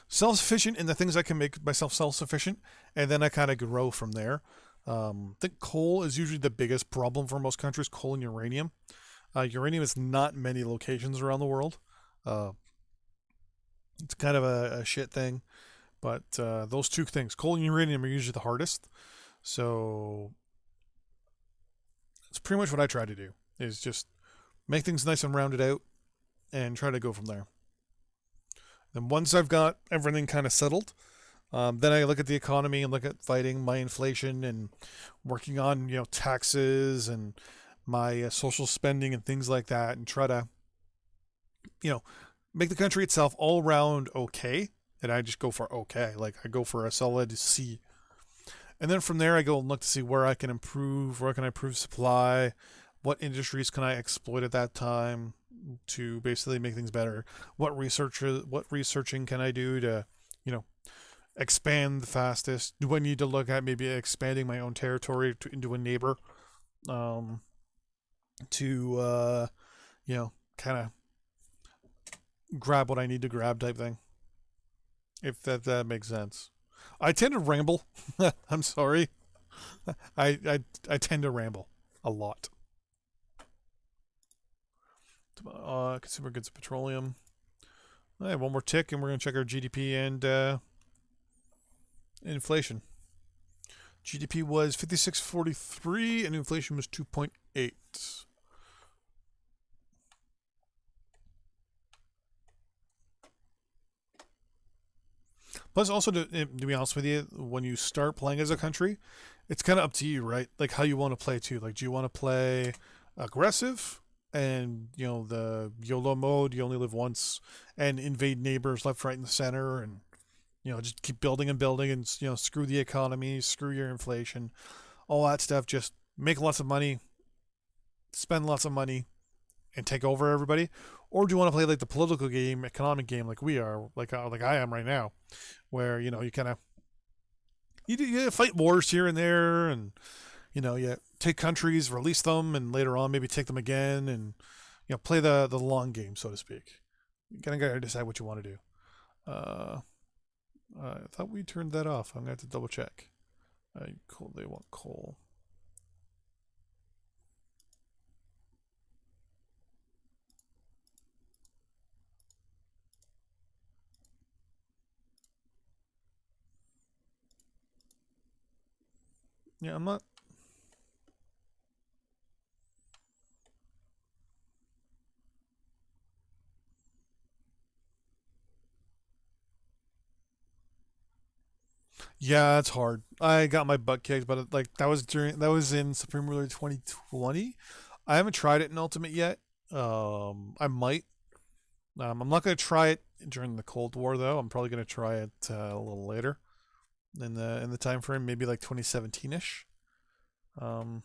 self sufficient in the things I can make myself self sufficient, and then I kind of grow from there. I think coal is usually the biggest problem for most countries, coal and uranium. Uranium is not many locations around the world. Uh, it's kind of a shit thing. But those two things, coal and uranium, are usually the hardest. So it's pretty much what I try to do, is just make things nice and rounded out and try to go from there. Then once I've got everything kind of settled, then I look at the economy and look at fighting my inflation and working on taxes and my social spending and things like that, and try to you know make the country itself all round okay. And I just go for okay, like I go for a solid C. And then from there, I go and look to see where I can improve, where can I improve supply, what industries can I exploit at that time to basically make things better. What researching can I do to, you know, expand the fastest? Do I need to look at maybe expanding my own territory into a neighbor, um, to kind of grab what I need to grab type thing, if that makes sense. I tend to ramble. I'm sorry. I tend to ramble a lot. Consumer goods and petroleum. I have one more tick, and we're going to check our GDP and inflation. GDP was 56.43, and inflation was 2.8. Plus, also to be honest with you, when you start playing as a country, it's kind of up to you, right? Like how you want to play too. Like, do you want to play aggressive and the YOLO mode, you only live once, and invade neighbors left, right, and center, and just keep building and building, and screw the economy, screw your inflation, all that stuff. Just make lots of money, spend lots of money, and take over everybody? Or do you want to play like the political game, economic game, like we are, like I am right now, where you kind of you fight wars here and there, and you take countries, release them, and later on maybe take them again, and play the long game, so to speak. You kind of got to decide what you want to do. I thought we turned that off. I'm gonna have to double check. Coal. They want coal. Yeah, I'm not. Yeah, it's hard. I got my butt kicked, but like that was in Supreme Ruler 2020. I haven't tried it in Ultimate yet. I might. I'm not gonna try it during the Cold War though. I'm probably gonna try it a little later in the time frame, maybe like 2017 ish. Um,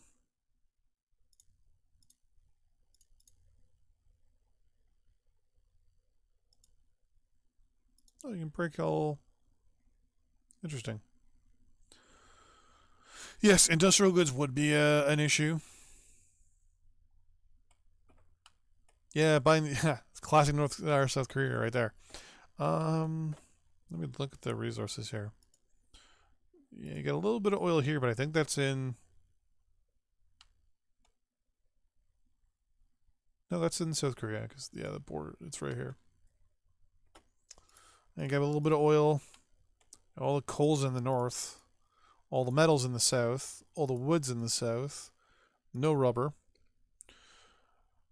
oh, you can break all. Interesting. Yes, industrial goods would be an issue. Yeah, buying yeah, it's classic North or South Korea right there. Um, Let me look at the resources here. Yeah, you got a little bit of oil here, but I think that's in. No, that's in South Korea because yeah, the border it's right here. And you got a little bit of oil. All the coal's in the north. All the metals in the south. All the woods in the south. No rubber.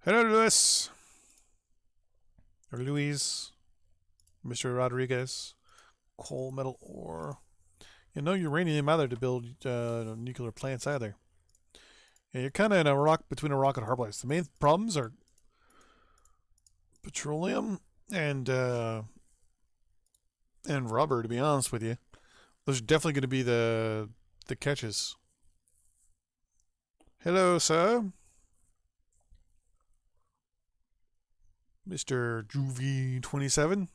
Hello, Luis. Or Luis. Mr. Rodriguez. Coal, metal, ore. No uranium either to build nuclear plants either. Yeah, you're kind of in a rock between a rock and a hard place. The main problems are petroleum and rubber. To be honest with you, those are definitely going to be the catches. Hello, sir. Mr. Juvie27.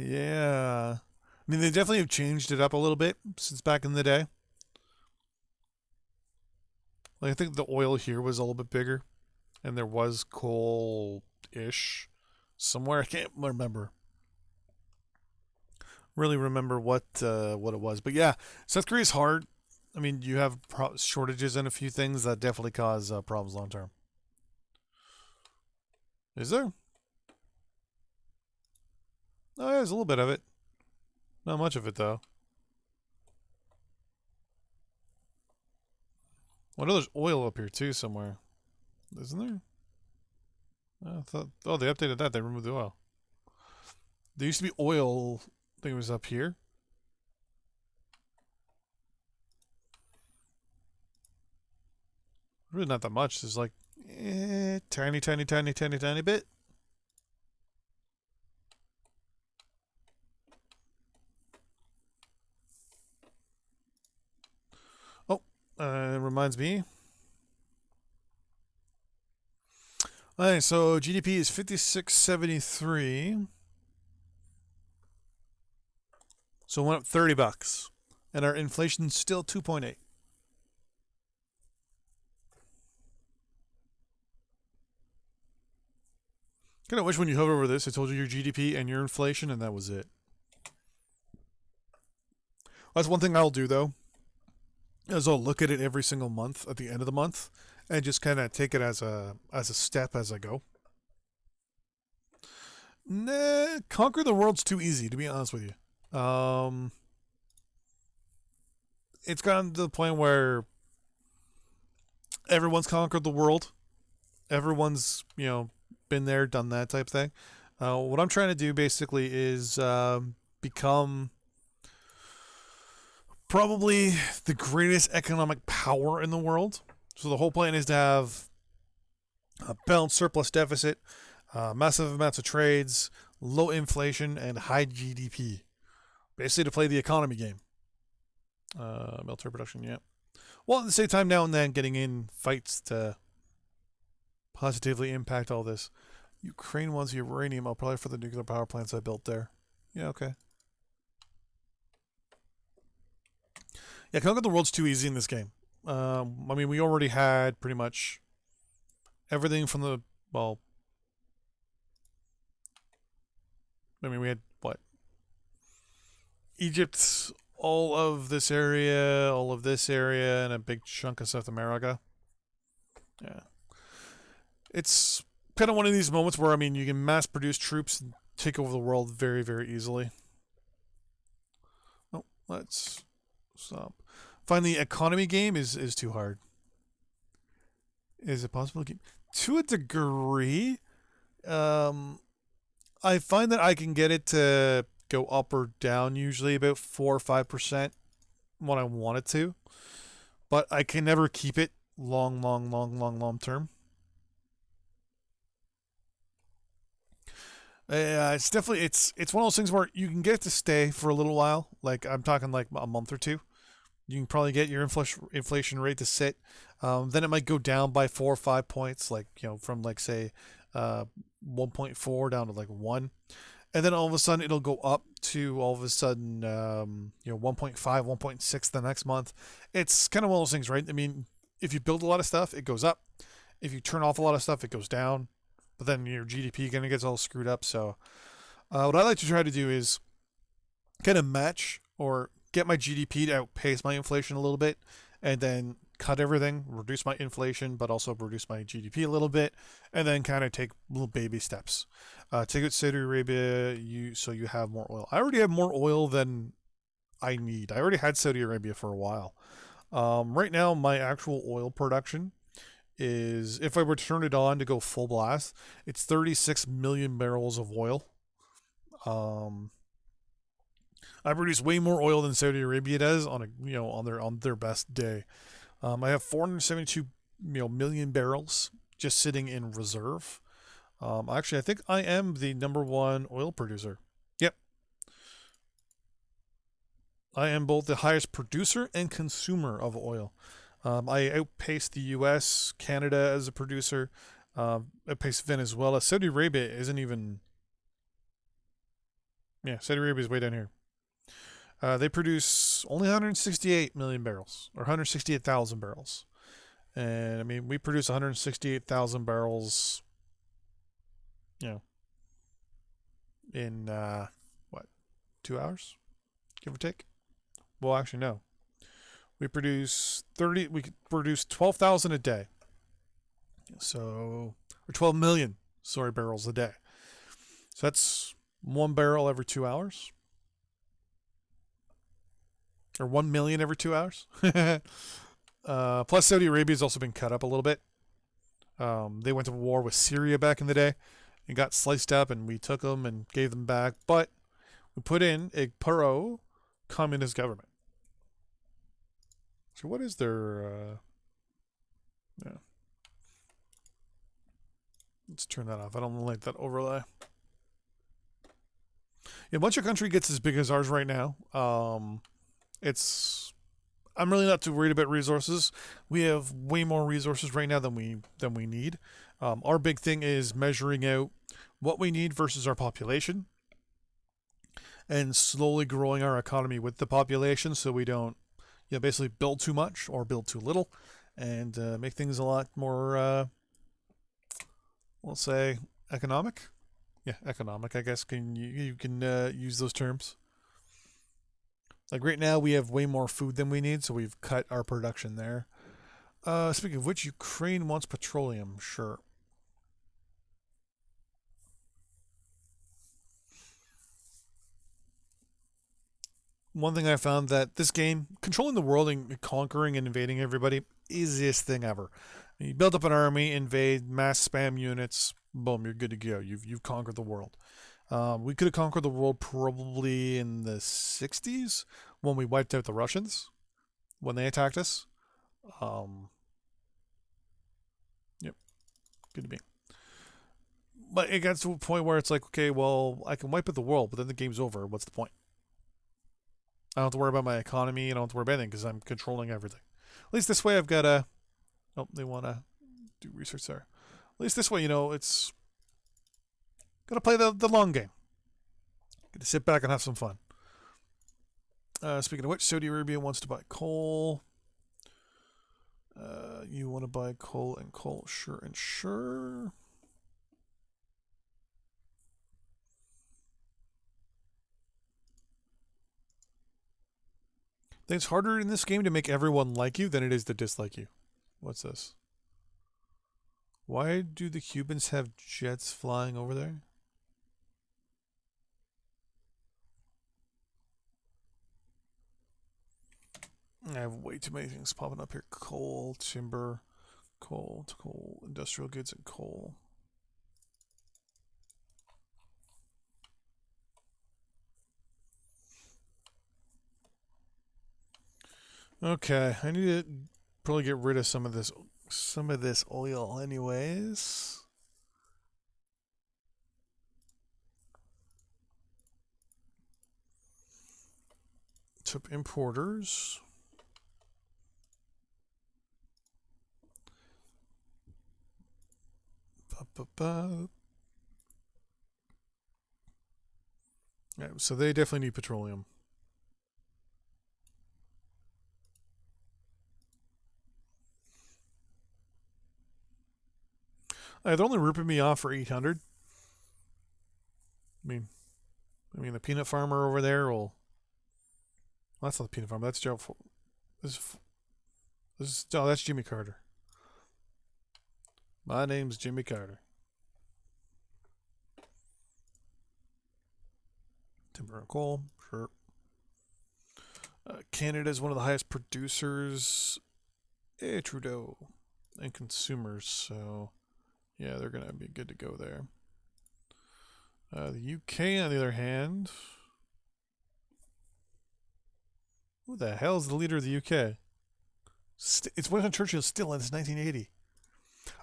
Yeah. I mean, they definitely have changed it up a little bit since back in the day. Like, I think the oil here was a little bit bigger, and there was coal-ish somewhere. I can't remember. Really remember what it was, but yeah, South Korea is hard. I mean, you have shortages in a few things that definitely cause problems long term. Is there? Oh, yeah, there's a little bit of it. Not much of it though. Well, I know there's oil up here too somewhere, isn't there? I thought. Oh, they updated that. They removed the oil. There used to be oil. I think it was up here. Really not that much. There's like tiny, tiny, tiny, tiny, tiny bit. Oh, reminds me. Alright, so GDP is 5673. So it went up $30. And our inflation's still 2.8. Kind of wish when you hover over this, it told you your GDP and your inflation, and that was it. That's one thing I'll do though, is I'll look at it every single month at the end of the month, and just kind of take it as a step as I go. Nah, conquer the world's too easy, to be honest with you. It's gotten to the point where everyone's conquered the world. Everyone's been there, done that type thing. What I'm trying to do basically is become probably the greatest economic power in the world. So the whole plan is to have a balanced surplus deficit, massive amounts of trades, low inflation, and high GDP. Basically, to play the economy game. Military production, yeah. Well, at the same time, now and then getting in fights to positively impact all this. Ukraine wants uranium. I'll probably for the nuclear power plants I built there. Yeah, okay. Yeah, conquer the world's too easy in this game. I mean, we already had pretty much everything from the well. I mean, we had what? Egypt, all of this area, all of this area, and a big chunk of South America. Yeah. It's kind of one of these moments where, I mean, you can mass produce troops and take over the world very, very easily. Oh, let's stop. Find the economy game is too hard. Is it possible to keep? To a degree, I find that I can get it to go up or down usually about 4 or 5% when I want it to, but I can never keep it long term. It's definitely it's one of those things where you can get it to stay for a little while. Like I'm talking like a month or two. You can probably get your inflation rate to sit. Then it might go down by 4 or 5 points, like from like say 1.4 down to like 1, and then all of a sudden it'll go up to all of a sudden 1.5, 1.6 the next month. It's kind of one of those things, right? I mean, if you build a lot of stuff, it goes up. If you turn off a lot of stuff, it goes down. But then your GDP kind of gets all screwed up. So what I like to try to do is kind of match or get my GDP to outpace my inflation a little bit, and then cut everything, reduce my inflation, but also reduce my GDP a little bit, and then kind of take little baby steps. Take out Saudi Arabia, so you have more oil. I already have more oil than I need. I already had Saudi Arabia for a while. Right now, my actual oil production is, if I were to turn it on to go full blast, it's 36 million barrels of oil. I produce way more oil than Saudi Arabia does on on their best day. I have 472 million barrels just sitting in reserve. Actually, I think I am the #1 oil producer. Yep. I am both the highest producer and consumer of oil. I outpace the U.S., Canada as a producer, outpace Venezuela. Saudi Arabia isn't even. Yeah, Saudi Arabia is way down here. They produce only 168 million barrels, or 168,000 barrels. And I mean, we produce 168,000 barrels, you know, in what, 2 hours, give or take. Well, actually, no. We produce 30. We produce 12,000 a day. So, or 12 million, sorry, barrels a day. So that's 1 barrel every 2 hours, or 1 million every 2 hours. Plus, Saudi Arabia has also been cut up a little bit. They went to war with Syria back in the day and got sliced up, and we took them and gave them back. But we put in a pro-communist government. So what is their... yeah. Let's turn that off. I don't like that overlay. Yeah, once your country gets as big as ours right now, it's... I'm really not too worried about resources. We have way more resources right now than we need. Our big thing is measuring out what we need versus our population, and slowly growing our economy with the population, so we don't, basically build too much or build too little, and make things a lot more, we'll say, economic. Yeah, economic. I guess you can use those terms. Like right now, we have way more food than we need, so we've cut our production there. Speaking of which, Ukraine wants petroleum. Sure. One thing I found that this game, controlling the world and conquering and invading everybody, easiest thing ever. You build up an army, invade, mass spam units, boom, you're good to go. You've conquered the world. We could have conquered the world probably in the 60s when we wiped out the Russians when they attacked us. Yep, good to be. But it got to a point where it's like, okay, well, I can wipe out the world, but then the game's over. What's the point? I don't have to worry about my economy. I don't have to worry about anything because I'm controlling everything. At least this way I've got a... Oh, they want to do research there. At least this way, it's... Gotta play the long game. Get to sit back and have some fun. Speaking of which, Saudi Arabia wants to buy coal. You want to buy coal and coal, sure and sure. I think it's harder in this game to make everyone like you than it is to dislike you. What's this? Why do the Cubans have jets flying over there? I have way too many things popping up here. Coal, timber, coal, industrial goods, and coal. Okay, I need to probably get rid of some of this oil anyways. Tip importers. Yeah, so they definitely need petroleum. They're only ripping me off for 800. I mean, the peanut farmer over there will... Well, that's not the peanut farmer. That's Joe. That's Jimmy Carter. My name's Jimmy Carter. Timber and coal, sure. Canada is one of the highest producers. Trudeau. And consumers, so yeah, they're gonna be good to go there. The UK, on the other hand, who the hell is the leader of the UK? It's Winston Churchill still, and it's 1980.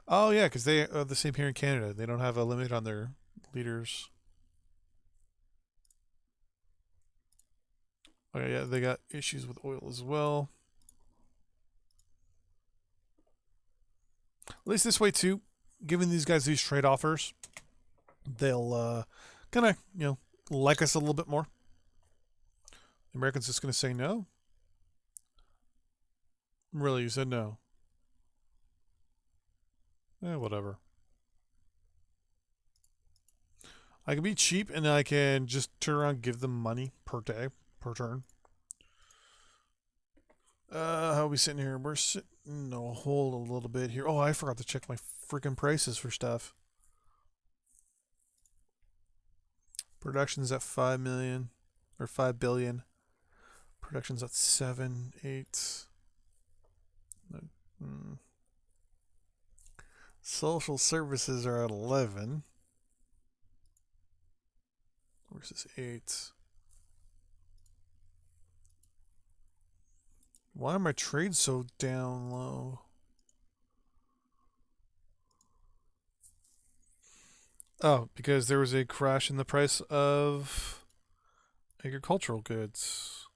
Oh yeah, because they are the same here in Canada. They don't have a limit on their leaders. Oh yeah, they got issues with oil as well. At least this way too, giving these guys these trade offers, they'll kind of like us a little bit more. The Americans just going to say no. Really, you said no. Whatever. I can be cheap and I can just turn around and give them money per day, per turn. How are we sitting here? We're sitting a hole a little bit here. Oh, I forgot to check my freaking prices for stuff. Production's at 5 million or 5 billion. Production's at 7, 8. Social services are at 11. Versus 8. Why are my trades so down low? Oh, because there was a crash in the price of agricultural goods.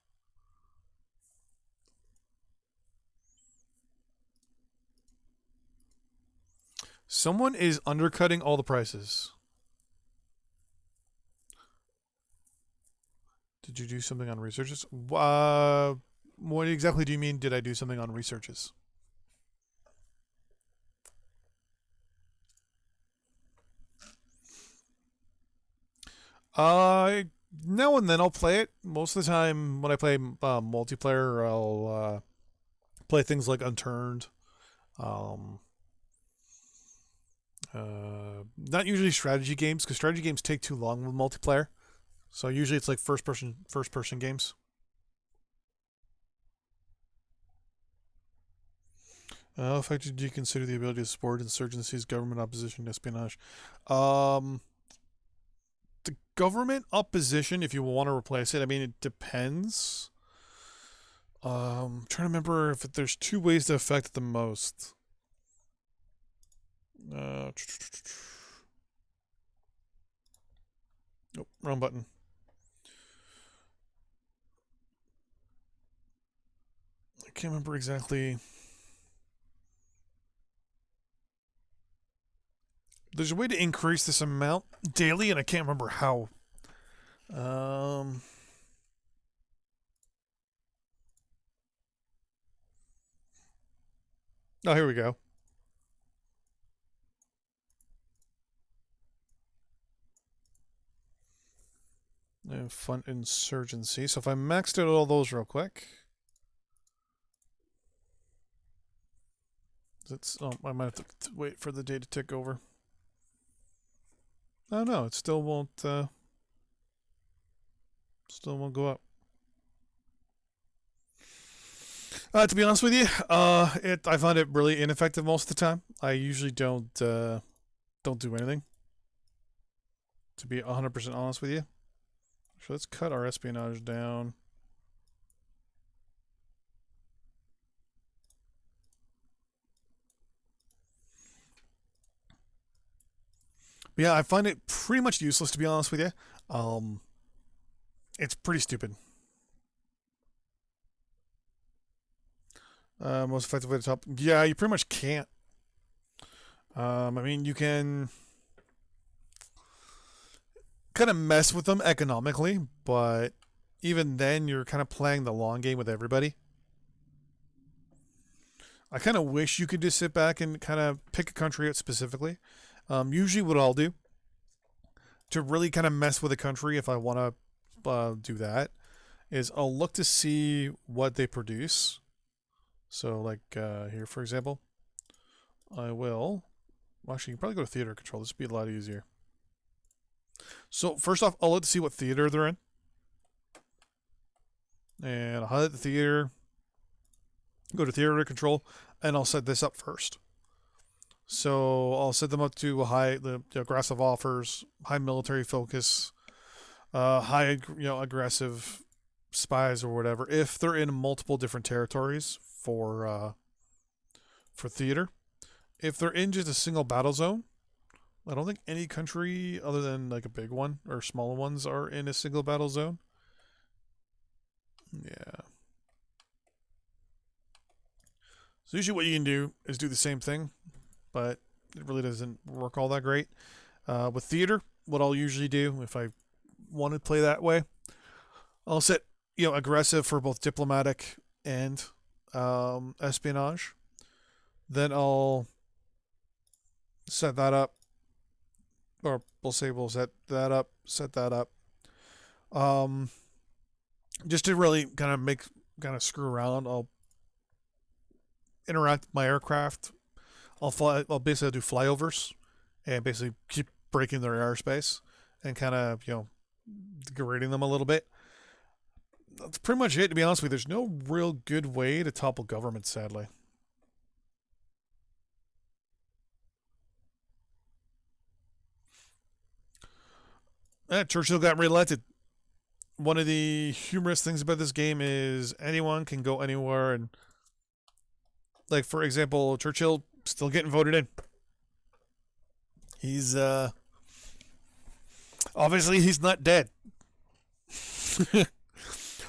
Someone is undercutting all the prices. Did you do something on researches? What exactly do you mean, did I do something on researches? Now and then I'll play it. Most of the time when I play multiplayer, I'll play things like Unturned. Not usually strategy games, because strategy games take too long with multiplayer. So usually it's like first person games. How effective do you consider the ability to support insurgencies, government opposition, espionage? The government opposition, if you want to replace it, I mean, it depends. Trying to remember if there's two ways to affect it the most. Nope, wrong button. I can't remember exactly. There's a way to increase this amount daily, and I can't remember how. Oh, here we go. And fund insurgency. So if I maxed out all those real quick. I might have to wait for the day to tick over. Oh no, it still won't go up. To be honest with you, I find it really ineffective most of the time. I usually don't do anything. To be 100% honest with you. So let's cut our espionage down. But yeah, I find it pretty much useless, to be honest with you. It's pretty stupid. Most effective way to top. Yeah, you pretty much can't. I mean, you can kind of mess with them economically, but even then, you're kind of playing the long game with everybody. I kind of wish you could just sit back and kind of pick a country out specifically. Usually, what I'll do to really kind of mess with a country, if I want to do that, is I'll look to see what they produce. So, like here, for example, I will. Well, actually, you can probably go to theater control. This would be a lot easier. So, first off, I'll look to see what theater they're in. And I'll highlight the theater, go to theater control, and I'll set this up first. So I'll set them up to the aggressive offers, high military focus, high aggressive spies or whatever. If they're in multiple different territories for theater, if they're in just a single battle zone, I don't think any country other than like a big one or smaller ones are in a single battle zone. Yeah. So usually what you can do is do the same thing, but it really doesn't work all that great. With theater, what I'll usually do if I want to play that way, I'll set aggressive for both diplomatic and espionage. Then I'll set that up, or we'll set that up. Um, just to really kind of screw around. I'll interact with my aircraft. I'll basically do flyovers and basically keep breaking their airspace and kind of degrading them a little bit. That's pretty much it. To be honest with you, there's no real good way to topple government, sadly. Churchill got reelected. One of the humorous things about this game is anyone can go anywhere, and like for example, Churchill still getting voted in. He's obviously he's not dead.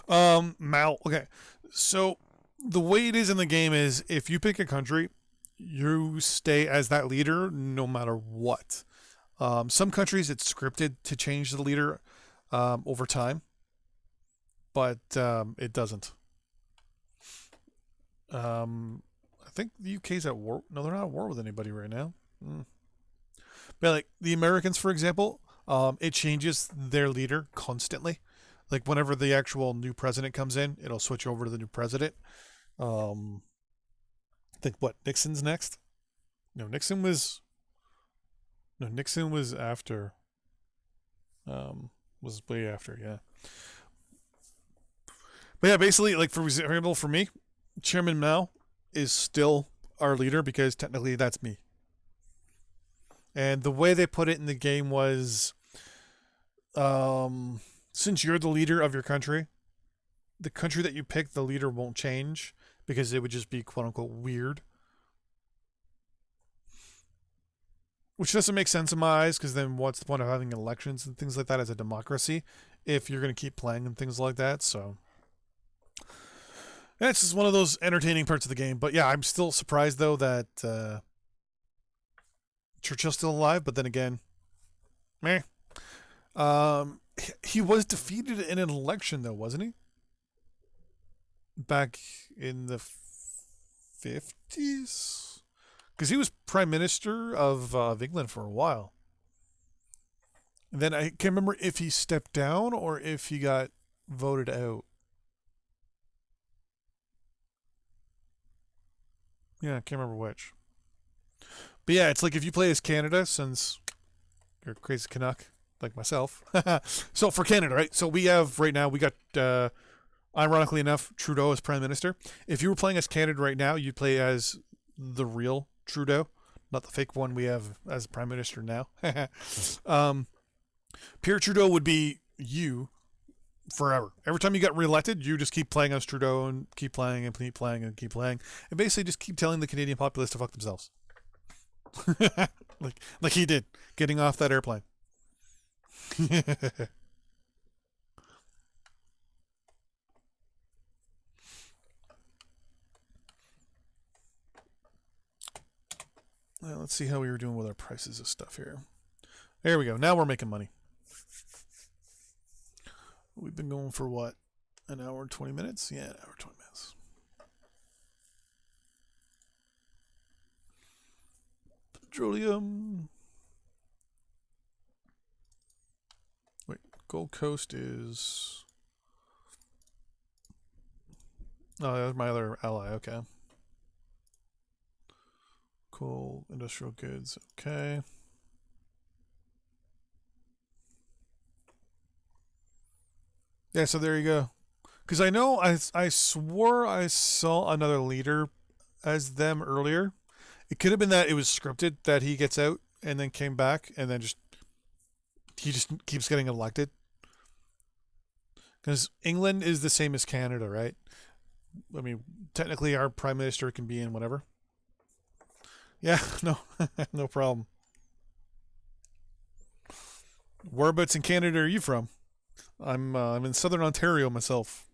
Mal. Okay, so the way it is in the game is if you pick a country, you stay as that leader no matter what. Some countries it's scripted to change the leader over time, but it doesn't. I think the UK's at war. No, they're not at war with anybody right now. But like the Americans, for example, it changes their leader constantly. Like whenever the actual new president comes in, it'll switch over to the new president. Um, I think what Nixon's next. No, Nixon was after. Was way after, yeah. But yeah, basically, like for example, for me, Chairman Mao is still our leader because technically that's me. And the way they put it in the game was, since you're the leader of your country, the country that you pick, the leader won't change because it would just be quote unquote weird. Which doesn't make sense in my eyes because then what's the point of having elections and things like that as a democracy if you're going to keep playing and things like that? So that's just one of those entertaining parts of the game. But yeah, I'm still surprised though that Churchill's still alive. But then again, meh. He was defeated in an election though, wasn't he? Back in the 50s? Because he was prime minister of England for a while. And then I can't remember if he stepped down or if he got voted out. Yeah, I can't remember which. But yeah, it's like if you play as Canada, since you're a crazy Canuck like myself. So for Canada, right? So we have right now, we got, ironically enough, Trudeau as prime minister. If you were playing as Canada right now, you'd play as the real Trudeau, not the fake one we have as prime minister now. Pierre Trudeau would be you forever. Every time you got reelected, you just keep playing as Trudeau and keep playing and keep playing and keep playing, and basically just keep telling the Canadian populace to fuck themselves, like he did, getting off that airplane. Well, let's see how we were doing with our prices of stuff here. There we go. Now we're making money. We've been going for what? An hour and 20 minutes? Yeah, an hour and 20 minutes. Petroleum. Wait, Gold Coast is. Oh, that's my other ally. Okay. Coal, industrial goods. Okay. Yeah, so there you go. Because I know I swore I saw another leader as them earlier. It could have been that it was scripted that he gets out and then came back and then he just keeps getting elected. Because England is the same as Canada, right? I mean, technically our prime minister can be in whatever. Yeah, no, no problem. Whereabouts in Canada are you from? I'm in Southern Ontario myself.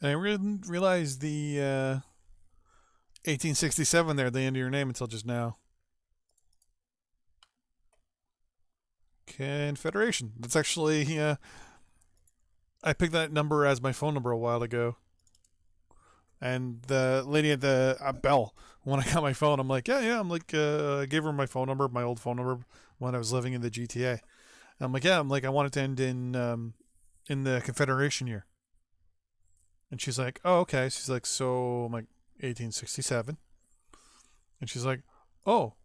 And I didn't realize the 1867 there at the end of your name until just now. Confederation. That's actually, I picked that number as my phone number a while ago. And the lady at the Bell, when I got my phone, I'm like, yeah. I'm like, I gave her my phone number, my old phone number, when I was living in the GTA. And I'm like, yeah. I'm like, I want it to end in the Confederation year. And she's like, oh, okay. She's like, so I'm like, 1867. And she's like, oh,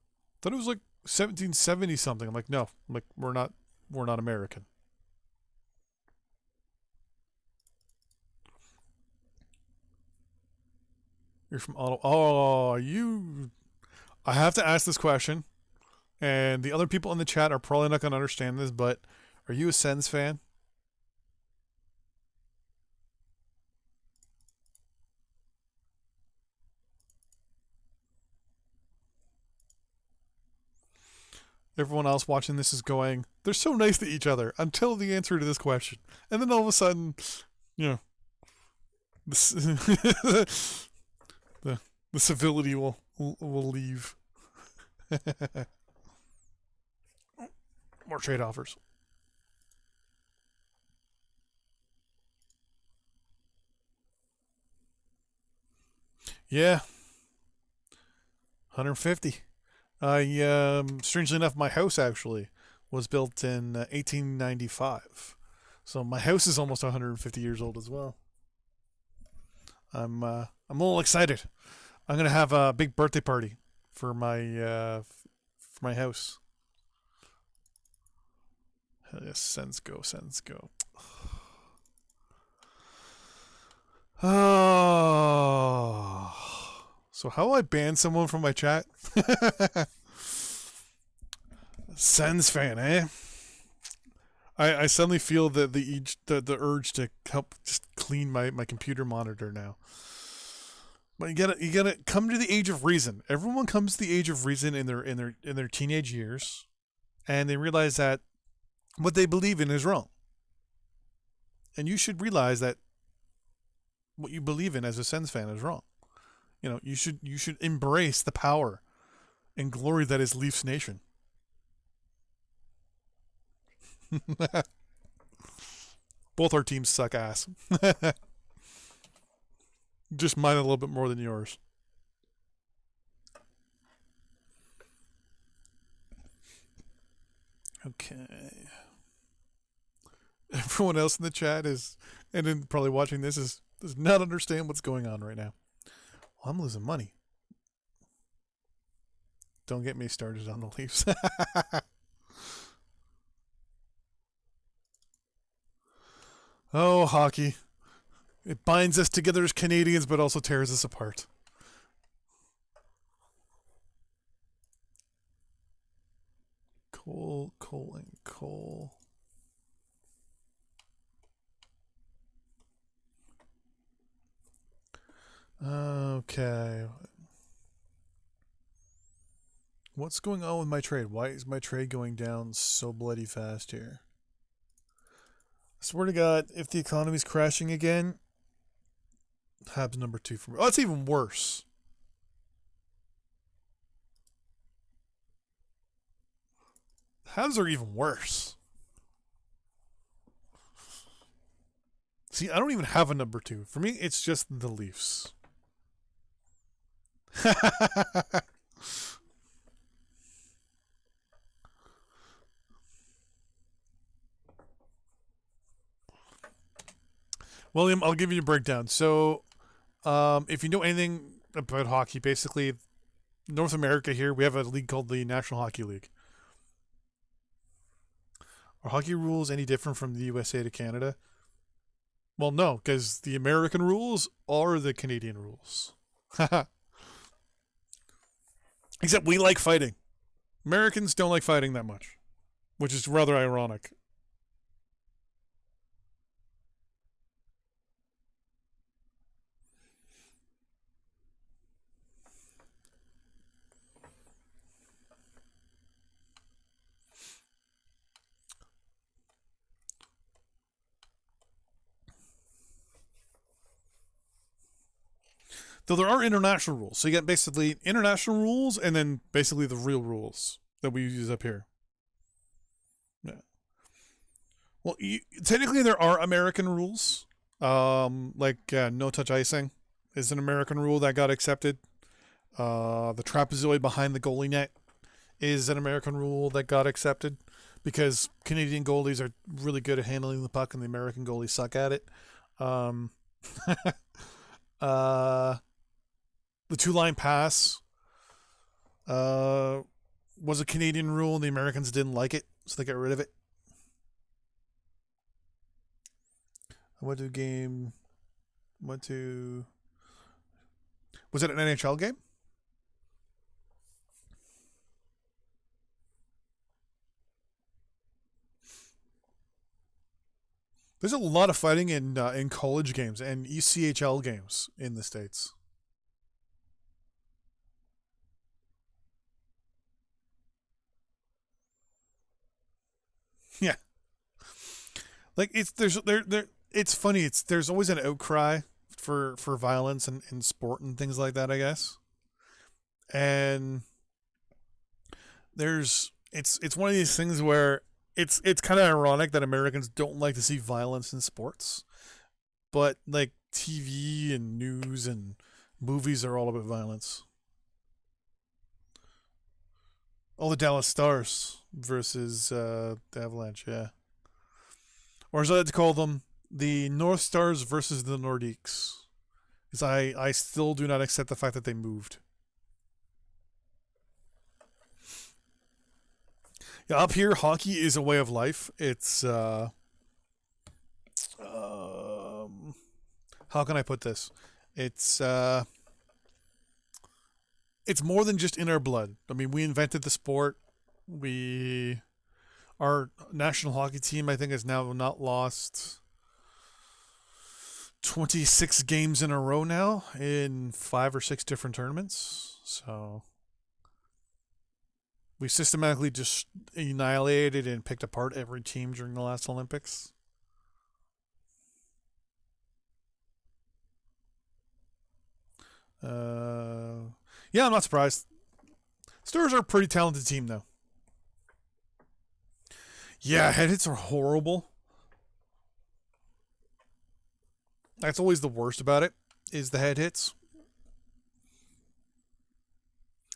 thought it was like 1770 something. I'm like, no. I'm like, we're not American. You're from Ottawa. Oh, you. I have to ask this question, and the other people in the chat are probably not going to understand this, but are you a Sens fan? Everyone else watching this is going, they're so nice to each other until the answer to this question. And then all of a sudden, you know, this, the civility will leave. More trade offers. Yeah, 150. Strangely enough, my house actually was built in 1895, so my house is almost 150 years old as well. I'm a little excited. I'm gonna have a big birthday party for my house. Hell yes, Sens go, Sens go. Oh. So how do I ban someone from my chat? Sens fan, eh? I suddenly feel the urge to help just clean my computer monitor now. But you gotta come to the age of reason. Everyone comes to the age of reason in their teenage years, and they realize that what they believe in is wrong. And you should realize that what you believe in as a Sens fan is wrong. You know, you should embrace the power and glory that is Leafs Nation. Both our teams suck ass. Just mine a little bit more than yours. Okay. Everyone else in the chat is, and then probably watching this, does not understand what's going on right now. Well, I'm losing money. Don't get me started on the Leafs. Oh, hockey. It binds us together as Canadians, but also tears us apart. Coal, and coal. Okay. What's going on with my trade? Why is my trade going down so bloody fast here? I swear to God, if the economy's crashing again, Habs number 2 for me. Oh, it's even worse. Habs are even worse. See, I don't even have a number 2. For me, it's just the Leafs. William, I'll give you a breakdown. So, if you know anything about hockey, basically, North America here, we have a league called the National Hockey League. Are hockey rules any different from the USA to Canada? Well, no, because the American rules are the Canadian rules. Except we like fighting. Americans don't like fighting that much, which is rather ironic. Though there are international rules. So you get basically international rules and then basically the real rules that we use up here. Yeah. Well, technically there are American rules. Like no touch icing is an American rule that got accepted. The trapezoid behind the goalie net is an American rule that got accepted because Canadian goalies are really good at handling the puck and the American goalies suck at it. Um, the two-line pass was a Canadian rule and the Americans didn't like it, so they got rid of it. I went to a game. Was it an NHL game? There's a lot of fighting in college games and ECHL games in the States. Yeah, like it's funny. There's always an outcry for violence in sport and things like that, I guess. And it's one of these things where it's kind of ironic that Americans don't like to see violence in sports, but like TV and news and movies are all about violence. Oh, the Dallas Stars versus the Avalanche, yeah. Or as I like to call them, the North Stars versus the Nordiques. Because I still do not accept the fact that they moved. Yeah, up here, hockey is a way of life. It's how can I put this? It's uh, it's more than just in our blood. I mean, we invented the sport. We Our national hockey team, I think, has now not lost 26 games in a row now in 5 or 6 different tournaments. So we systematically just annihilated and picked apart every team during the last Olympics. Uh, yeah, I'm not surprised. Stars are a pretty talented team, though. Yeah, head hits are horrible. That's always the worst about it, is the head hits.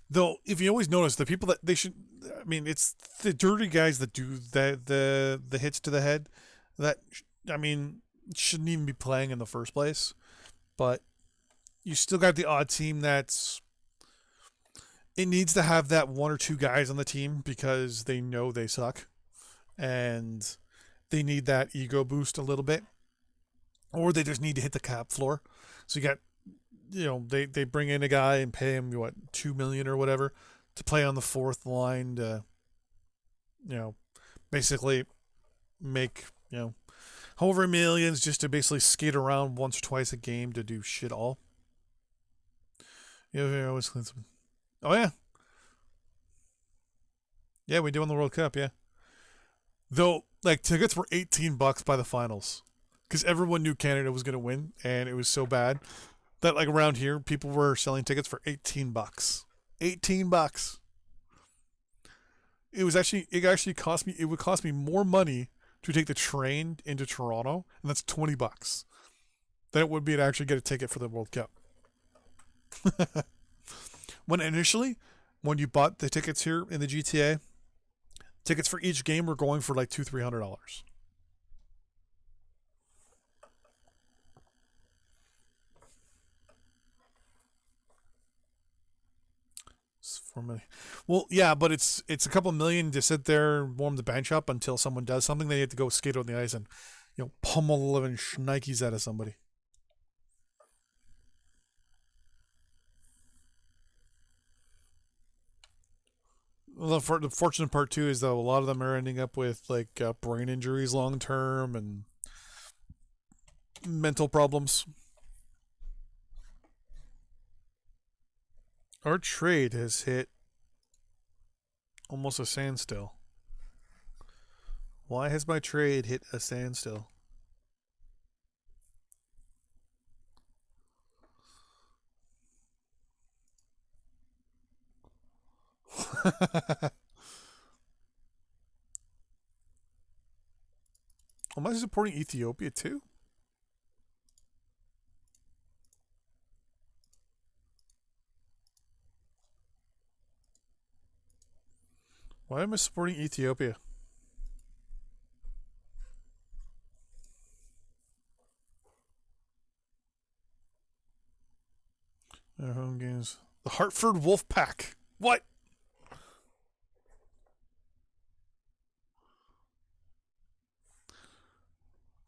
Though, if you always notice, the people that they should, I mean, it's the dirty guys that do the hits to the head that, I mean, shouldn't even be playing in the first place. But you still got the odd team that's, it needs to have that one or two guys on the team because they know they suck and they need that ego boost a little bit, or they just need to hit the cap floor. So you got, they bring in a guy and pay him what, 2 million or whatever to play on the fourth line to, you know basically make, however millions just to basically skate around once or twice a game to do shit all. Always clean some. Oh yeah, yeah, we do in the World Cup, yeah. Though, like, tickets were $18 by the finals because everyone knew Canada was going to win, and it was so bad that, like, around here, people were selling tickets for $18. $18. It actually cost me. It would cost me more money to take the train into Toronto, and that's $20 than it would be to actually get a ticket for the World Cup. When you bought the tickets here in the GTA, tickets for each game were going for like $200-300. It's for money. Well, yeah, but it's a couple million to sit there and warm the bench up until someone does something. They have to go skate on the ice and pummel the living shnikes out of somebody. The fortunate part too is though a lot of them are ending up with like brain injuries long term and mental problems. Our trade has hit almost a standstill. Why has my trade hit a standstill? Am I supporting Ethiopia too? Why am I supporting Ethiopia? Their home games. The Hartford Wolfpack. What?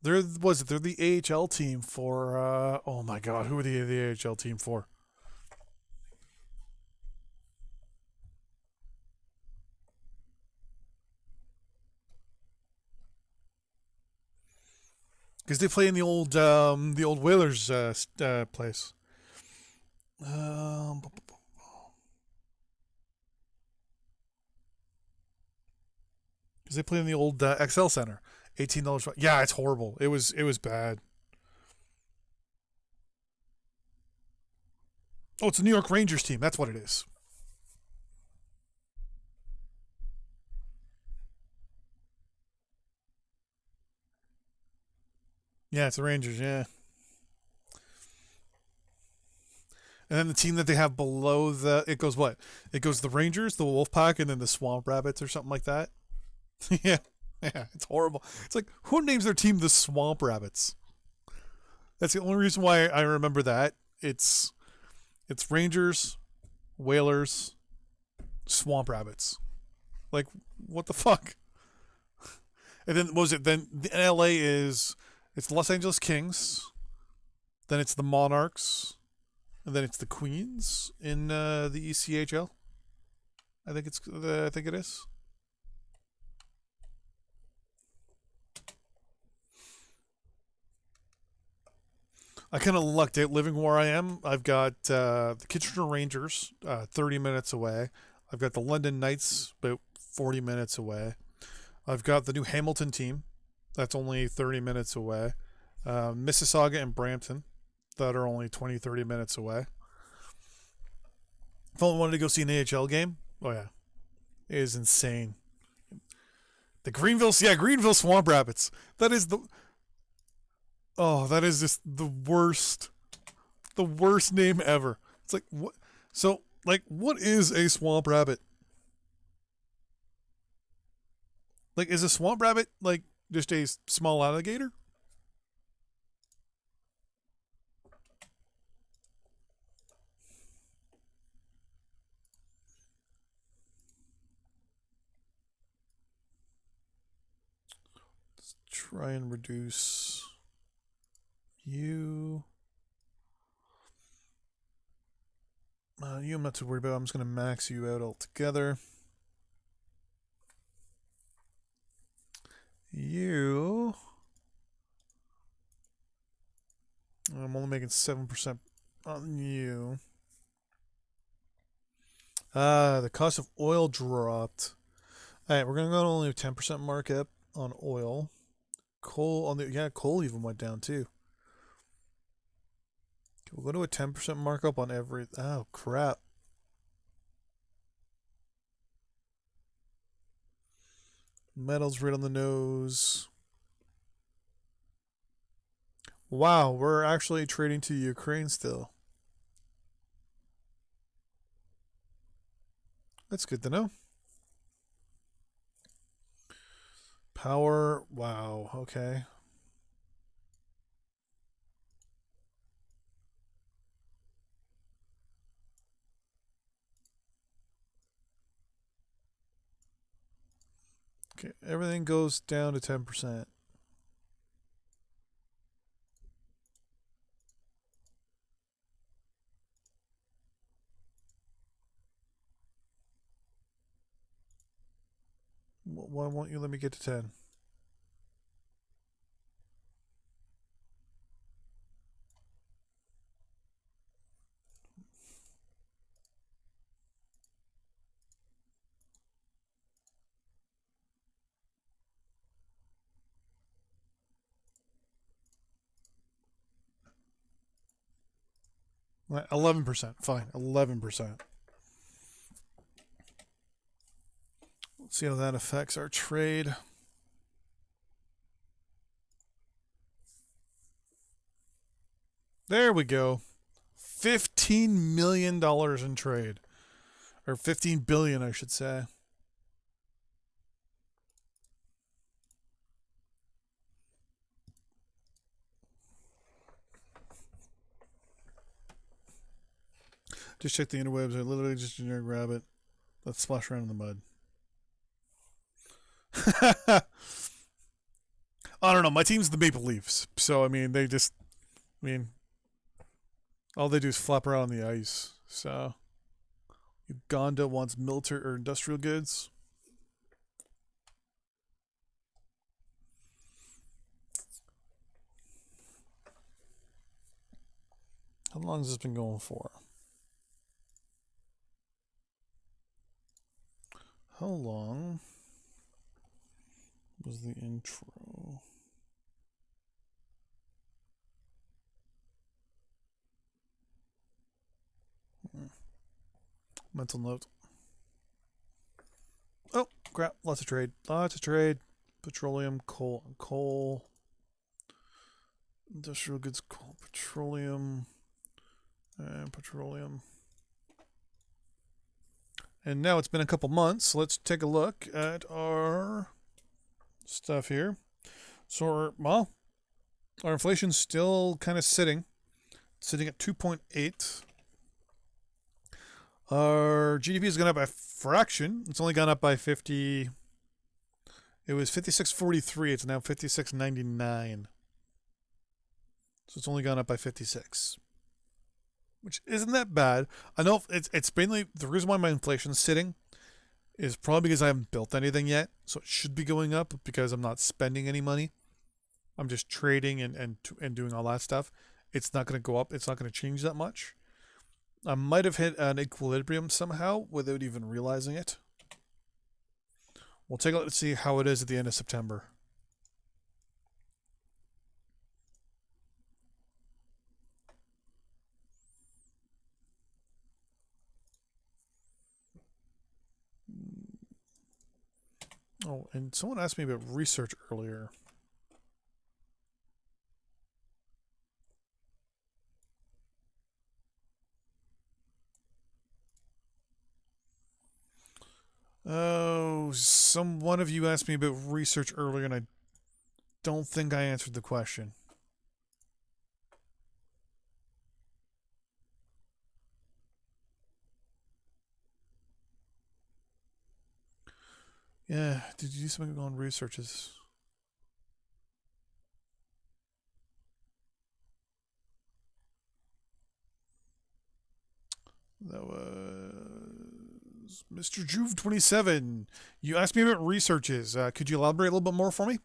They're they're the AHL team for oh my god, who are the AHL team for? Because they play in the old Whalers place. Um, because they play in the old XL Center. $18. Yeah, it's horrible. It was bad. Oh, it's a New York Rangers team. That's what it is. Yeah, it's the Rangers. Yeah, and then the team that they have below the it goes what? It goes the Rangers, the Wolfpack, and then the Swamp Rabbits or something like that. Yeah, yeah, it's horrible. It's like who names their team the Swamp Rabbits? That's the only reason why I remember that. It's Rangers, Whalers, Swamp Rabbits. Like what the fuck? And then what was it? Then the LA is it's the Los Angeles Kings. Then it's the Monarchs, and then it's the Queens in the ECHL. I think it is. I kind of lucked out living where I am. I've got the Kitchener Rangers, 30 minutes away. I've got the London Knights, about 40 minutes away. I've got the New Hamilton team, that's only 30 minutes away. Mississauga and Brampton, that are only 20, 30 minutes away. If I wanted to go see an AHL game, oh yeah, it is insane. The Greenville Swamp Rabbits. That is the that is just the worst name ever. It's like what? So like, what is a swamp rabbit? Like, is a swamp rabbit like just a small alligator? Let's try and reduce you. You I'm not too worried about. I'm just gonna max you out altogether. You. I'm only making 7% on you. The cost of oil dropped. All right, we're gonna go only a 10% markup on oil. Coal on the coal even went down too. We'll go to a 10% markup on every. Oh crap! Metals right on the nose. Wow, we're actually trading to Ukraine still. That's good to know. Power. Wow. Okay. Okay. Everything goes down to 10%. Why won't you let me get to 10? Right, 11%. Fine. 11%. Let's see how that affects our trade. There we go. $15 million in trade. Or 15 billion, I should say. Just check the interwebs. I literally just generic rabbit. Let's splash around in the mud. I don't know. My team's the Maple Leafs. So, I mean, they just... I mean... all they do is flap around on the ice. So... Uganda wants military or industrial goods. How long has this been going for? How long was the intro? Mental note. Oh, crap. Lots of trade. Lots of trade. Petroleum, coal. Industrial goods, coal, petroleum. And petroleum. And now it's been a couple months. Let's take a look at our stuff here. So, well, our inflation's still kind of sitting at 2.8. Our GDP has gone up by a fraction. It's only gone up by 50. It was 56.43. It's now 56.99. So it's only gone up by 56, which isn't that bad. I know it's mainly the reason why my inflation's sitting is probably because I haven't built anything yet. So it should be going up because I'm not spending any money. I'm just trading and doing all that stuff. It's not going to go up. It's not going to change that much. I might have hit an equilibrium somehow without even realizing it. We'll take a look to see how it is at the end of September. Oh, and someone asked me about research earlier. Oh, one of you asked me about research earlier, and I don't think I answered the question. Yeah, did you do something on researches? That was Mr. Juve27. You asked me about researches. Could you elaborate a little bit more for me?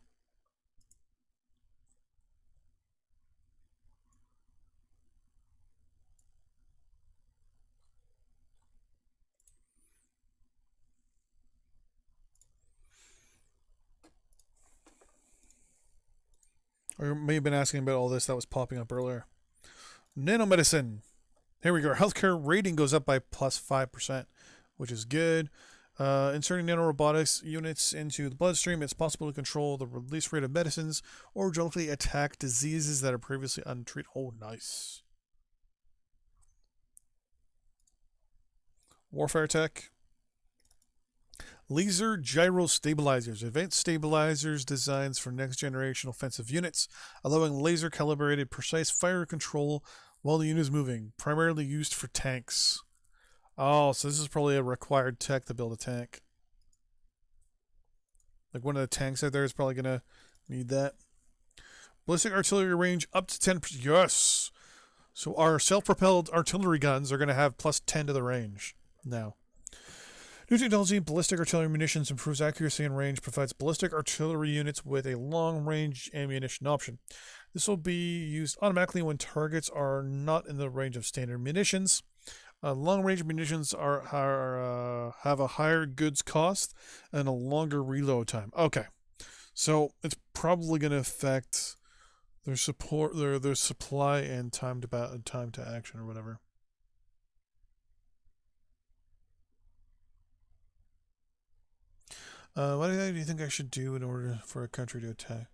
Or you may have been asking about all this that was popping up earlier. Nanomedicine. Here we go. Healthcare rating goes up by plus 5%, which is good. Inserting nanorobotics units into the bloodstream, it's possible to control the release rate of medicines or directly attack diseases that are previously untreated. Oh, nice. Warfare tech. Laser gyro stabilizers. Advanced stabilizers designs for next generation offensive units, allowing laser calibrated precise fire control while the unit is moving. Primarily used for tanks. Oh, so this is probably a required tech to build a tank. Like one of the tanks out there is probably going to need that. Ballistic artillery range up to 10%. Yes! So our self-propelled artillery guns are going to have plus 10 to the range now. New technology, ballistic artillery munitions improves accuracy and range, provides ballistic artillery units with a long-range ammunition option. This will be used automatically when targets are not in the range of standard munitions. Long-range munitions have a higher goods cost and a longer reload time. Okay, so it's probably going to affect their support, their supply and time to action or whatever. What do you think I should do in order for a country to attack?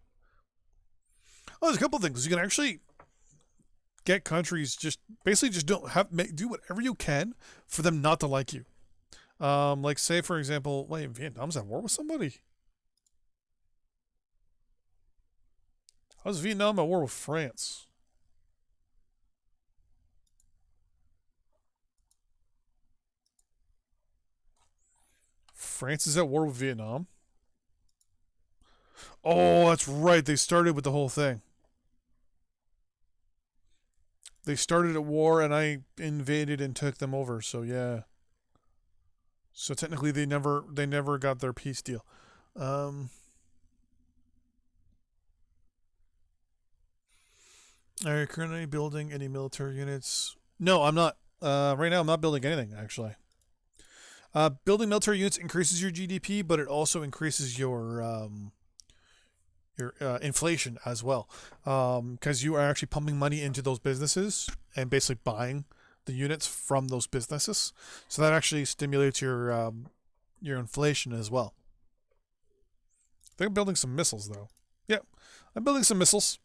Oh, there's a couple things. You can actually get countries just basically just don't have do whatever you can for them not to like you. Like say for example, wait, Vietnam's at war with somebody. How's Vietnam at war with France? France is at war with Vietnam. Oh, that's right. They started with the whole thing. They started at war, and I invaded and took them over. So yeah. So technically, they never got their peace deal. Are you currently building any military units? No, I'm not. Right now, I'm not building anything actually. Building military units increases your GDP, but it also increases your inflation as well, because you are actually pumping money into those businesses and basically buying the units from those businesses. So that actually stimulates your inflation as well. I think I'm building some missiles though. Yeah, I'm building some missiles.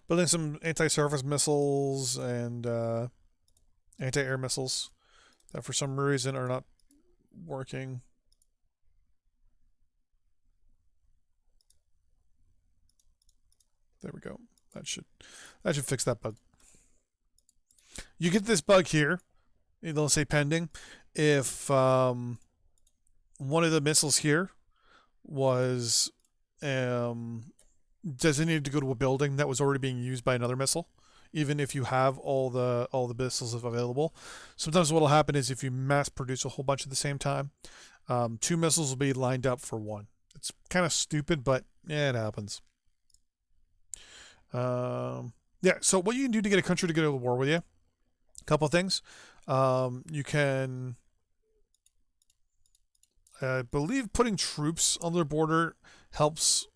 Building some anti-surface missiles and anti-air missiles that for some reason are not working. There we go. That should fix that bug. You get this bug here. It'll say pending. If one of the missiles here was designated to go to a building that was already being used by another missile, even if you have all the missiles available. Sometimes what will happen is if you mass produce a whole bunch at the same time, two missiles will be lined up for one. It's kind of stupid, but yeah, it happens. Yeah, so what you can do to get a country to go to war with you, a couple of things. You can, I believe putting troops on their border helps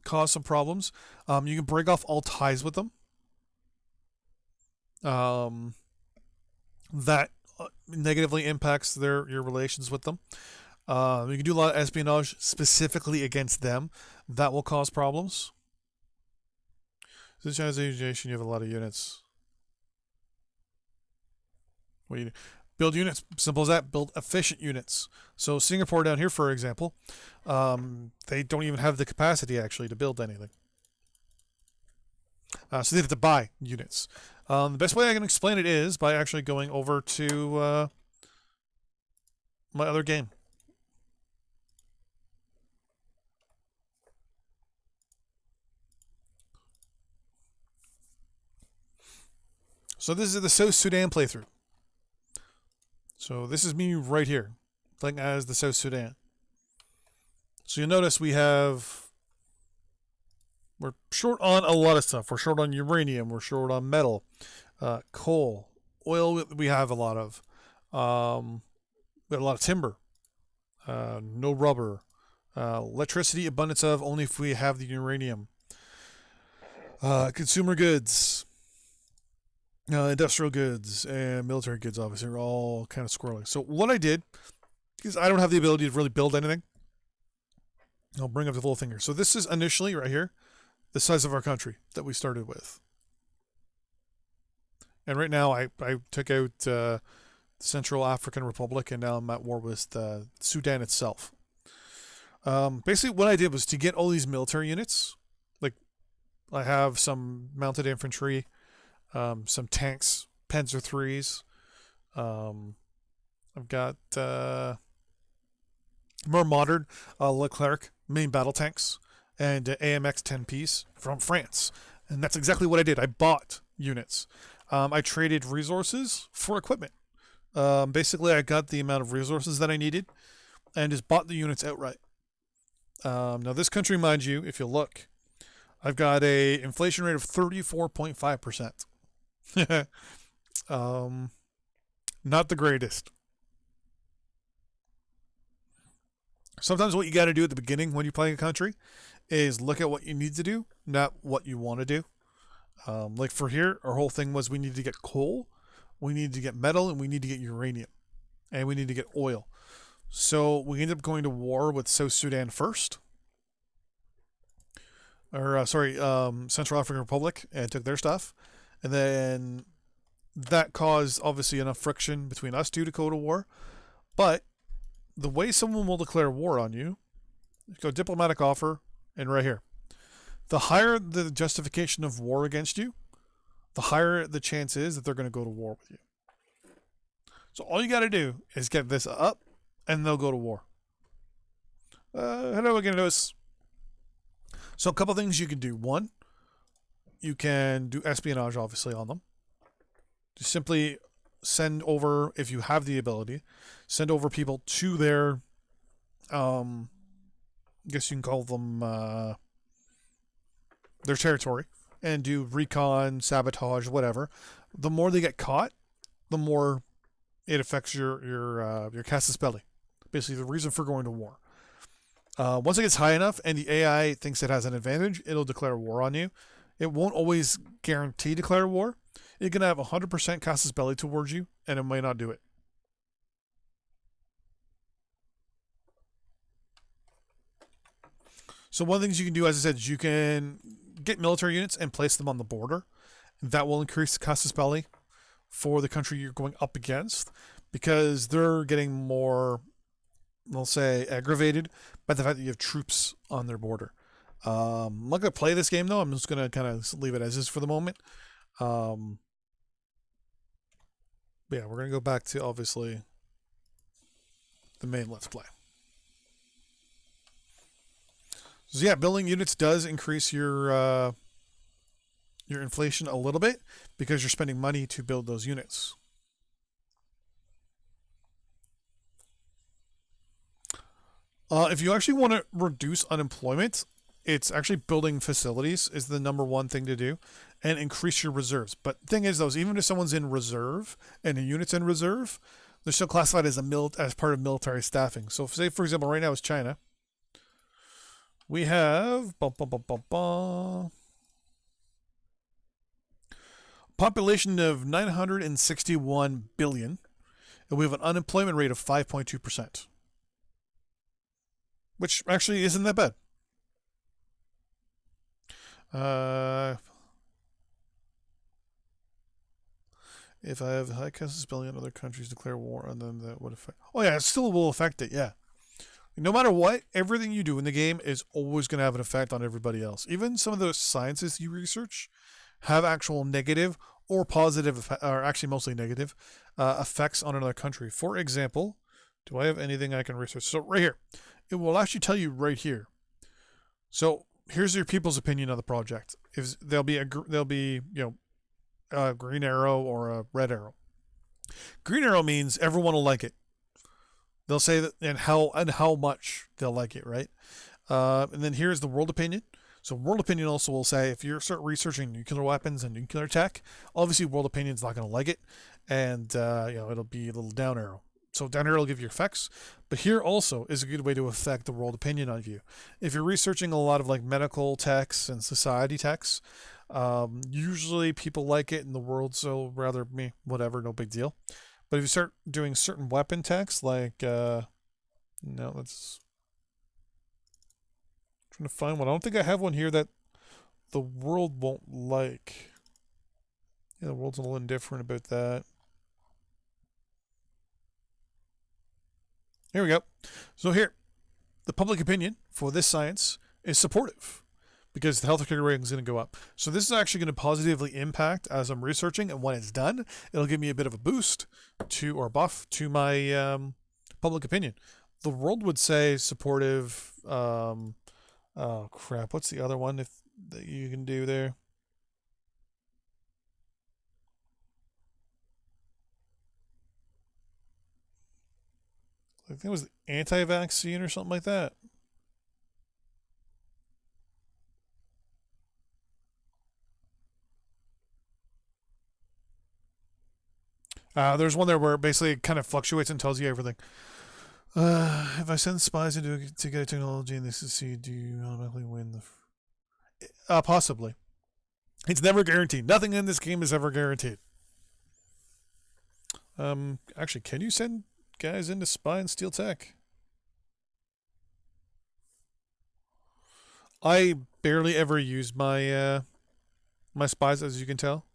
cause some problems. You can break off all ties with them. That negatively impacts your relations with them. You can do a lot of espionage specifically against them. That will cause problems. Since China's aviation, you have a lot of units. What do you do? Build units. Simple as that. Build efficient units. So Singapore down here, for example, they don't even have the capacity actually to build anything. So they have to buy units. The best way I can explain it is by actually going over to my other game. So this is the South Sudan playthrough. So this is me right here, playing as the South Sudan. So you'll notice we're short on a lot of stuff. We're short on uranium. We're short on metal, coal, oil. We have a lot of. We have a lot of timber. No rubber. Electricity, abundance of only if we have the uranium. Consumer goods. Industrial goods and military goods obviously are all kind of squirrely. So what I did is I don't have the ability to really build anything. I'll bring up the little thing here. So this is initially right here, the size of our country that we started with. And right now I took out Central African Republic and now I'm at war with Sudan itself. Basically what I did was to get all these military units. Like I have some mounted infantry, some tanks, Panzer IIIs. I've got more modern Leclerc main battle tanks and AMX 10Ps from France. And that's exactly what I did. I bought units. I traded resources for equipment. Basically, I got the amount of resources that I needed and just bought the units outright. Now, this country, mind you, if you look, I've got a inflation rate of 34.5%. Not the greatest. Sometimes what you got to do at the beginning when you're playing a country is look at what you need to do, not what you want to do. Like for here, our whole thing was we need to get coal, we need to get metal, and we need to get uranium, and we need to get oil. So we ended up going to war with South Sudan first, or Central African Republic, and took their stuff, and then that caused obviously enough friction between us two to go to war. But the way someone will declare war on you, go diplomatic offer, and right here, the higher the justification of war against you, the higher the chance is that they're going to go to war with you. So all you got to do is get this up, and they'll go to war. How do I get into this? So a couple things you can do. One, you can do espionage, obviously, on them. Just simply send over, if you have the ability, send over people to their, I guess you can call them their territory, and do recon, sabotage, whatever. The more they get caught, the more it affects your casus belli. Basically, the reason for going to war. Once it gets high enough and the AI thinks it has an advantage, it'll declare war on you. It won't always guarantee declare war. It can have 100% casus belli towards you, and it might not do it. So one of the things you can do, as I said, is you can get military units and place them on the border. That will increase the casus belli for the country you're going up against, because they're getting more, we'll say, aggravated by the fact that you have troops on their border. I'm not going to play this game, though. I'm just going to kind of leave it as is for the moment. Yeah, we're going to go back to, obviously, the main Let's Play. So yeah, building units does increase your inflation a little bit, because you're spending money to build those units. If you actually want to reduce unemployment, it's actually building facilities is the number one thing to do, and increase your reserves. But the thing is, though, even if someone's in reserve and a unit's in reserve, they're still classified as as part of military staffing. So, say for example, right now it's China. We have population of 961 billion, and we have an unemployment rate of 5.2%, which actually isn't that bad. If I have high casus belli in other countries declare war on them, that would affect. Oh yeah, it still will affect it. Yeah. No matter what, everything you do in the game is always going to have an effect on everybody else. Even some of the sciences you research have actual negative or positive, or actually mostly negative, effects on another country. For example, do I have anything I can research? So right here, it will actually tell you right here. So here's your people's opinion on the project. If there'll be a green arrow or a red arrow. Green arrow means everyone will like it. They'll say that and how much they'll like it, right? And then here's the world opinion. So world opinion also will say if you start researching nuclear weapons and nuclear tech, obviously world opinion's not going to like it, and it'll be a little down arrow. So down arrow will give you effects, but here also is a good way to affect the world opinion on you. If you're researching a lot of like medical techs and society techs, usually people like it in the world, so rather me, whatever, no big deal. But if you start doing certain weapon techs, like, no, let's trying to find one. I don't think I have one here that the world won't like. Yeah, the world's a little indifferent about that. Here we go. So here, the public opinion for this science is supportive, because the healthcare rating is going to go up. So this is actually going to positively impact as I'm researching, and when it's done, it'll give me a bit of a boost or buff to my public opinion. The world would say supportive. Oh crap! What's the other one that you can do there? I think it was anti-vaccine or something like that. There's one there where basically it kind of fluctuates and tells you everything. If I send spies to get a technology and they succeed, do you automatically win the? Possibly. It's never guaranteed. Nothing in this game is ever guaranteed. Actually, can you send guys in to spy and steal tech? I barely ever use my my spies, as you can tell.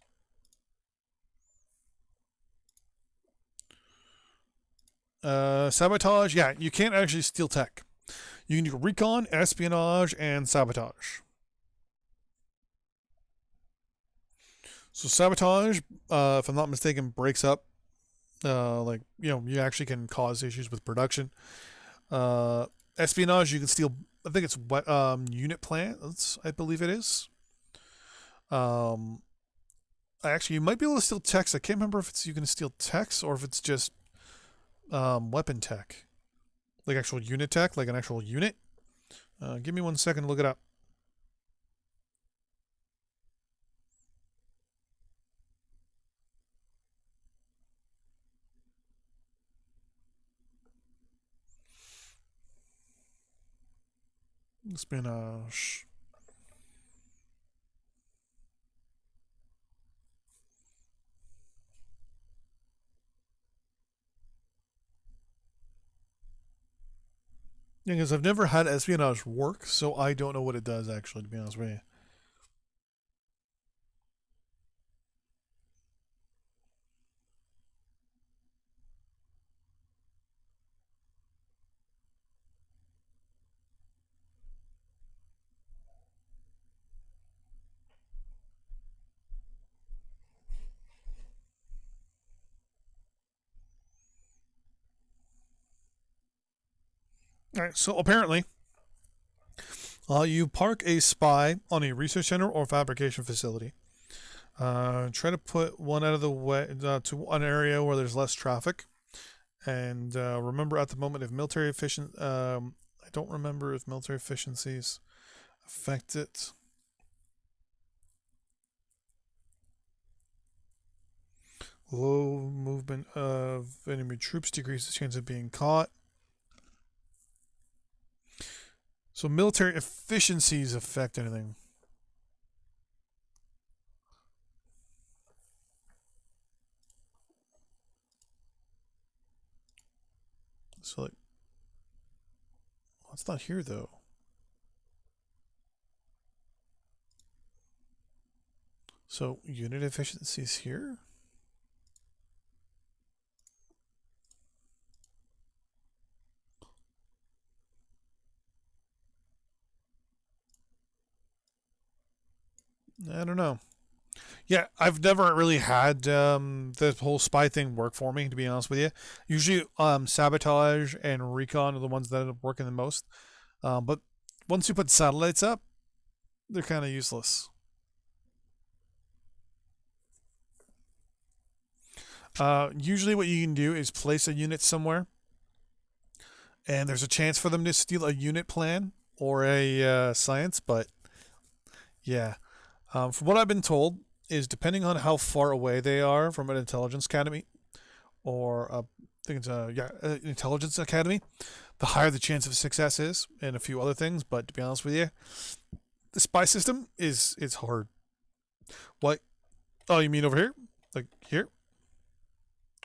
Sabotage, yeah, you can't actually steal tech. You can do recon, espionage, and sabotage. So sabotage, if I'm not mistaken, breaks up. Like you actually can cause issues with production. Uh, Espionage, you can steal. I think it's what unit plans. I believe it is. Um, Actually, you might be able to steal techs. I can't remember if it's you can steal techs or if it's just weapon tech, like actual unit tech, like an actual unit. Give me 1 second to look it up. Espionage. Yeah, because I've never had espionage work, so I don't know what it does actually. To be honest with you. All right. So apparently, you park a spy on a research center or fabrication facility. Try to put one out of the way to an area where there's less traffic. And remember, at the moment, if military efficient, I don't remember if military efficiencies affect it. Low movement of enemy troops decreases chance of being caught. So military efficiencies affect anything. So like, well, it's not here though. So unit efficiencies here. I don't know. Yeah, I've never really had the whole spy thing work for me, to be honest with you. Usually, sabotage and recon are the ones that end up working the most. But once you put satellites up, they're kind of useless. Usually, what you can do is place a unit somewhere, and there's a chance for them to steal a unit plan or a science. But yeah, from what I've been told, is depending on how far away they are from an intelligence academy or I think it's an intelligence academy, the higher the chance of success is, and a few other things. But to be honest with you, the spy system is hard. What? Oh, you mean over here? Like here?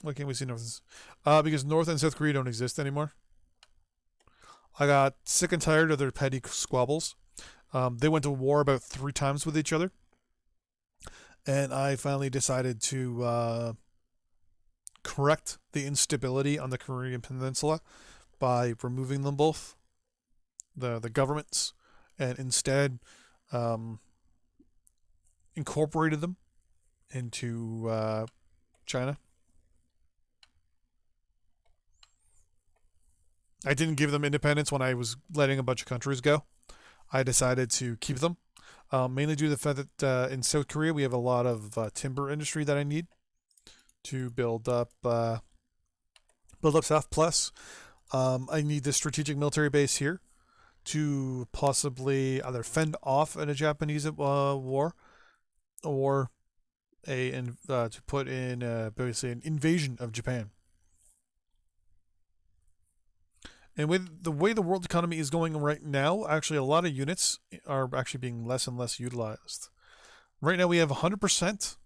Why can't we see North? Because North and South Korea don't exist anymore. I got sick and tired of their petty squabbles. They went to war about 3 times with each other, and I finally decided to correct the instability on the Korean Peninsula by removing them both, the governments, and instead um, incorporated them into China. I didn't give them independence when I was letting a bunch of countries go. I decided to keep them, mainly due to the fact that in South Korea we have a lot of timber industry that I need to build up South. Plus, I need this strategic military base here to possibly either fend off in a Japanese war or to put in basically an invasion of Japan. And with the way the world economy is going right now, actually a lot of units are actually being less and less utilized. Right now we have 100%,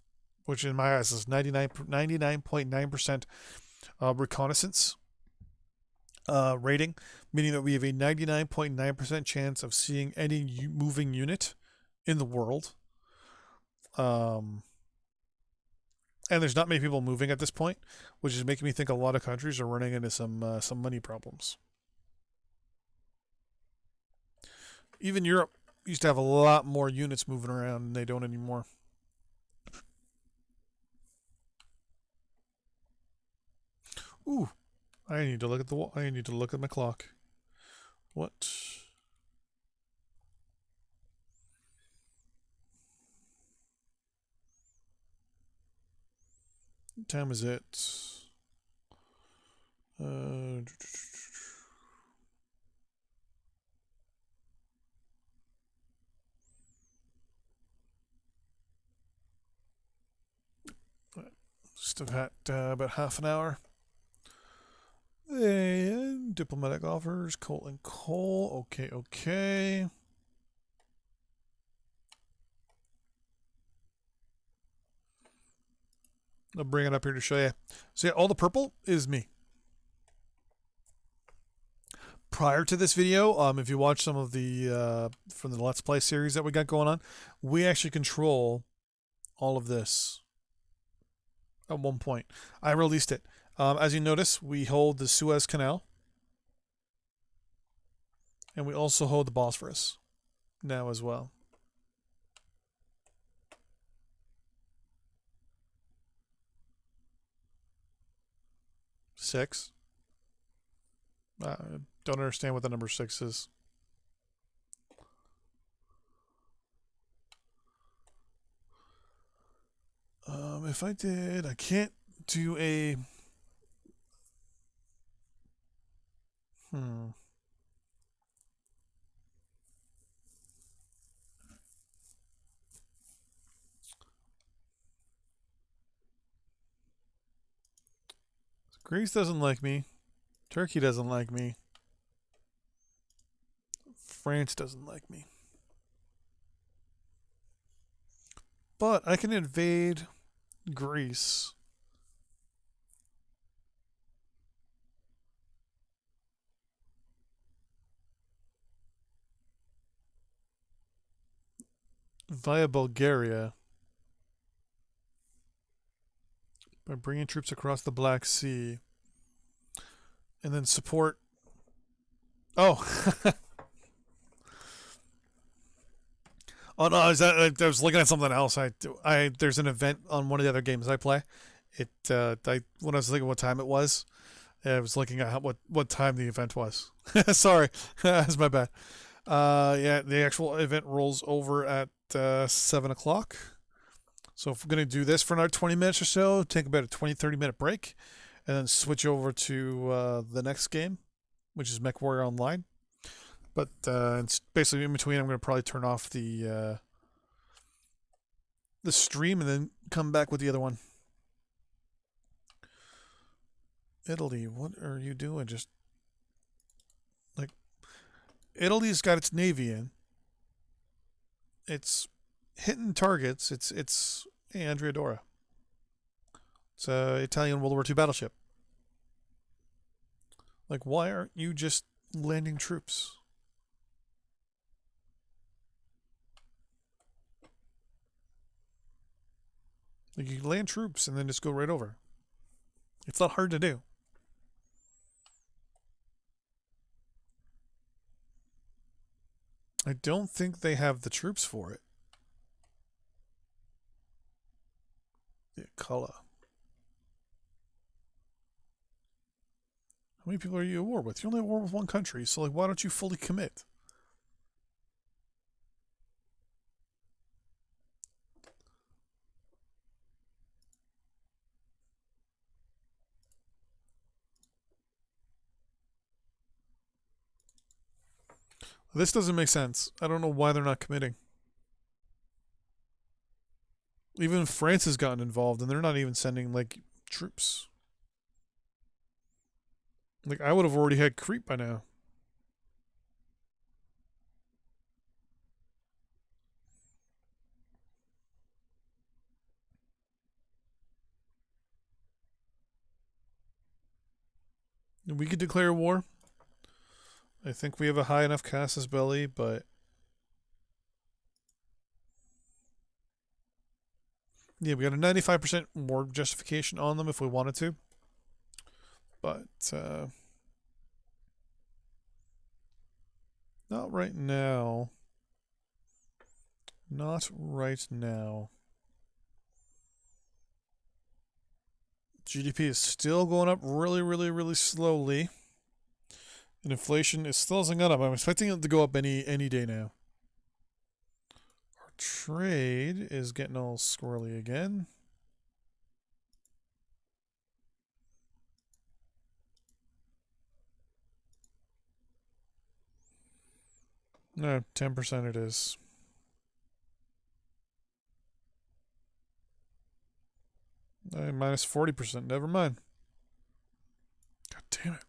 which in my eyes is 99.9% reconnaissance rating, meaning that we have a 99.9% chance of seeing any moving unit in the world. And there's not many people moving at this point, which is making me think a lot of countries are running into some money problems. Even Europe used to have a lot more units moving around, and they don't anymore. Ooh, I need to look at I need to look at my clock. What? What time is it? Still got about half an hour. And diplomatic offers, coal and coal. Okay, okay. I'll bring it up here to show you. So yeah, all the purple is me. Prior to this video, if you watch some of the from the Let's Play series that we got going on, we actually control all of this. At one point, I released it. As you notice, we hold the Suez Canal, and we also hold the Bosphorus now as well. Six. I don't understand what the number 6 is. If I did, I can't do a... Greece doesn't like me. Turkey doesn't like me. France doesn't like me. But I can invade Greece. Via Bulgaria. By bringing troops across the Black Sea. And then support... Oh! Oh no, I was looking at something else. There's an event on one of the other games I play. When I was thinking what time it was, I was looking at what time the event was. Sorry, that's my bad. Yeah, the actual event rolls over at 7 o'clock. So if we're gonna do this for another 20 minutes or so, take about a 20-30 minute break, and then switch over to the next game, which is MechWarrior Online. But it's basically in between. I'm going to probably turn off the stream and then come back with the other one. Italy, what are you doing? Just like Italy's got its navy in. It's hitting targets. It's Andrea Dora. It's a Italian World War II battleship. Like, why aren't you just landing troops? Like, you land troops and then just go right over. It's not hard to do. I don't think they have the troops for it. Yeah, Kala. How many people are you at war with? You're only at war with one country, so like, why don't you fully commit? This doesn't make sense. I don't know why they're not committing. Even France has gotten involved, and they're not even sending, like, troops. Like, I would have already had Crete by now. We could declare war. I think we have a high enough casus belli, but yeah, we got a 95% more justification on them if we wanted to. But not right now. Not right now. GDP is still going up really, really, really slowly. And inflation is still hasn't gone up. I'm expecting it to go up any day now. Our trade is getting all squirrely again. No, 10% it is. Minus 40%. Never mind. God damn it.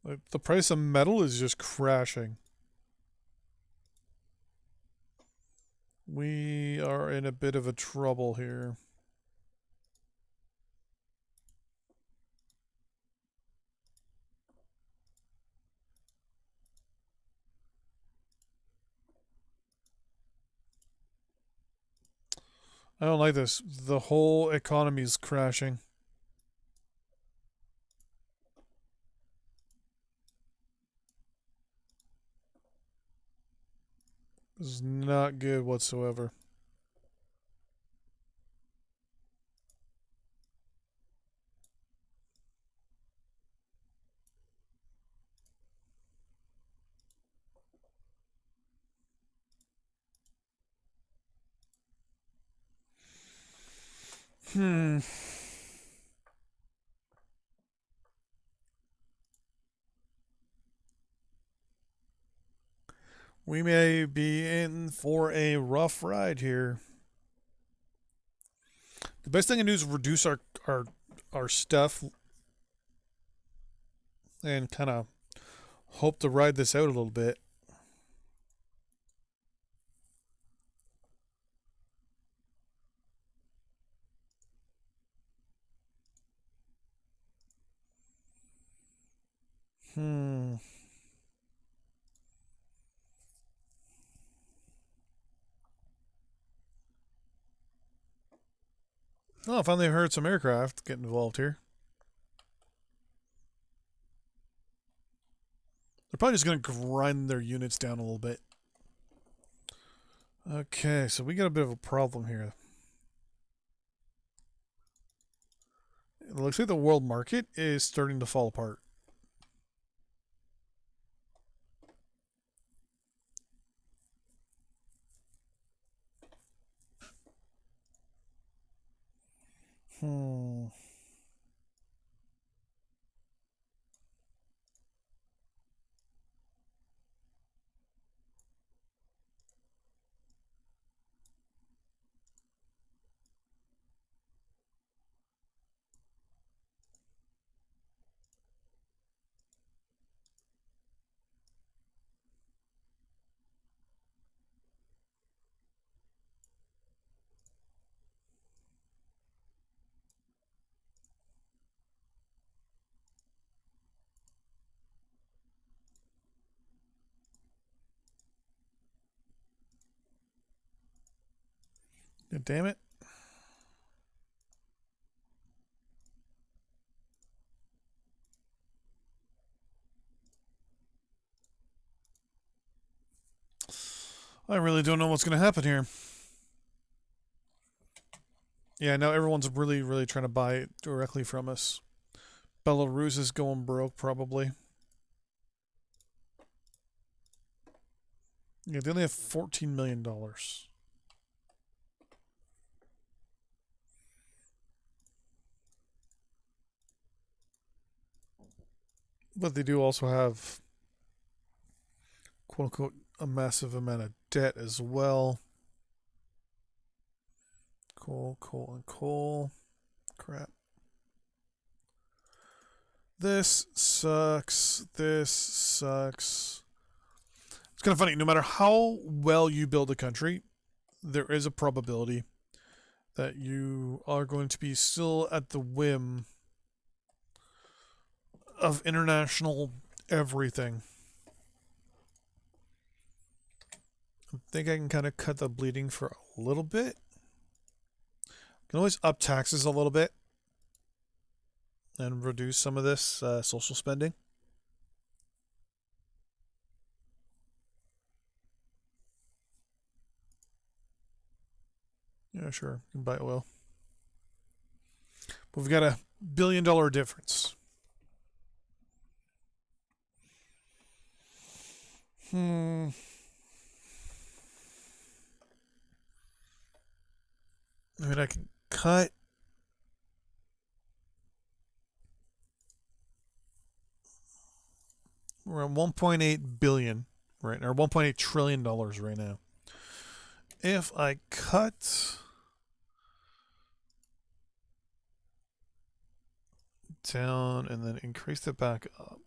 Like, the price of metal is just crashing. We are in a bit of a trouble here. I don't like this. The whole economy is crashing. This is not good whatsoever. We may be in for a rough ride here. The best thing to do is reduce our stuff and kind of hope to ride this out a little bit. Oh, I finally heard some aircraft get involved here. They're probably just going to grind their units down a little bit. Okay, so we got a bit of a problem here. It looks like the world market is starting to fall apart. Hmm. God damn it. I really don't know what's going to happen here. Yeah, now everyone's really, really trying to buy it directly from us. Belarus is going broke, probably. Yeah, they only have $14 million. But they do also have, quote unquote, a massive amount of debt as well. Coal, coal, and coal. Crap. This sucks. This sucks. It's kind of funny. No matter how well you build a country, there is a probability that you are going to be still at the whim of international everything. I think I can kind of cut the bleeding for a little bit. Can always up taxes a little bit and reduce some of this social spending. Yeah, sure. You can buy oil. But we've got $1 billion difference. I mean, I can cut. We're at 1.8 billion right now, or 1.8 trillion dollars right now. If I cut down and then increase it back up.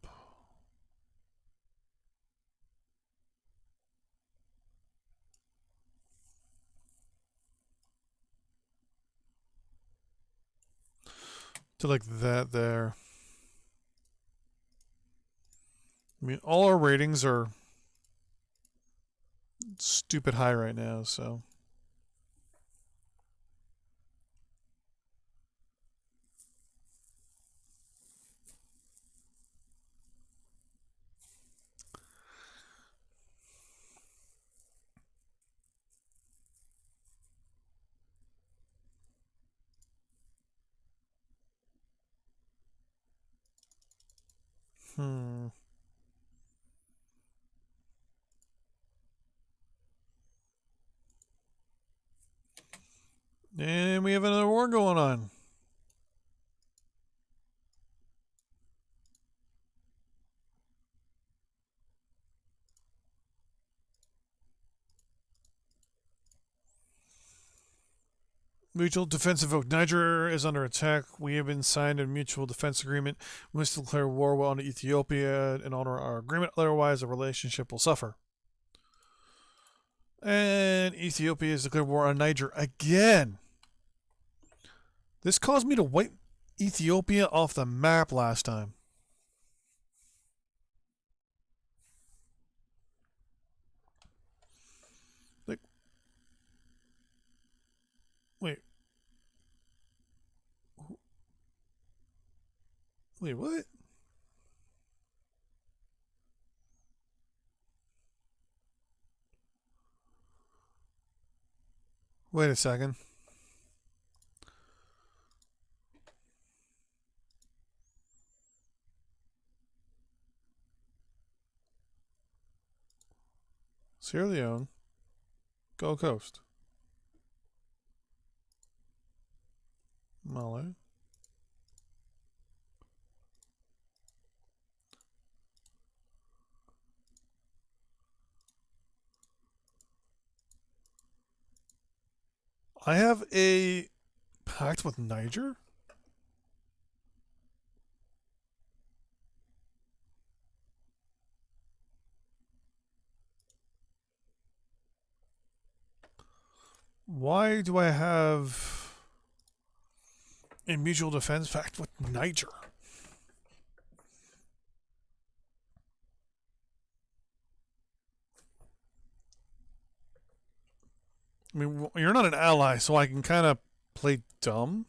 To like that there. I mean, all our ratings are stupid high right now, so. And we have another war going on. Mutual defensive vote. Niger is under attack. We have been signed a mutual defense agreement. We must declare war on Ethiopia and honor our agreement. Otherwise, the relationship will suffer. And Ethiopia has declared war on Niger again. This caused me to wipe Ethiopia off the map last time. Like, wait. Wait, what? Wait a second. Sierra Leone, Gold Coast, Mali. I have a pact with Niger? Why do I have a mutual defense pact with Niger? I mean, you're not an ally, so I can kind of play dumb.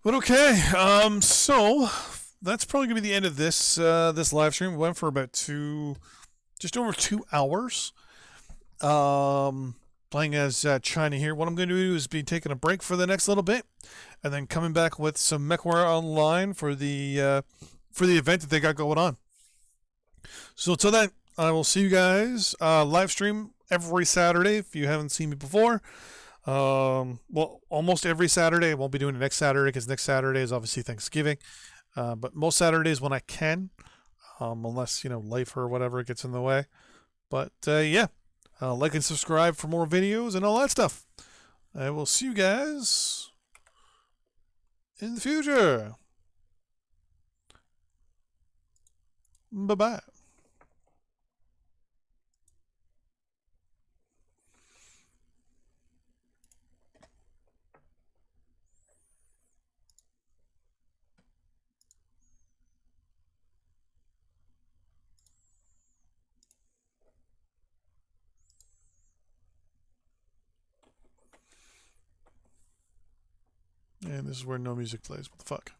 But okay, so that's probably gonna be the end of this this live stream. We went for about just over 2 hours. Playing as China here. What I'm going to do is be taking a break for the next little bit, and then coming back with some MechWarrior Online for the event that they got going on. So until then, I will see you guys live stream every Saturday if you haven't seen me before. Well, almost every Saturday. I won't be doing it next Saturday because next Saturday is obviously Thanksgiving. But most Saturdays when I can, unless life or whatever gets in the way. But yeah. Like and subscribe for more videos and all that stuff. I will see you guys in the future. Bye-bye. And this is where no music plays. What the fuck?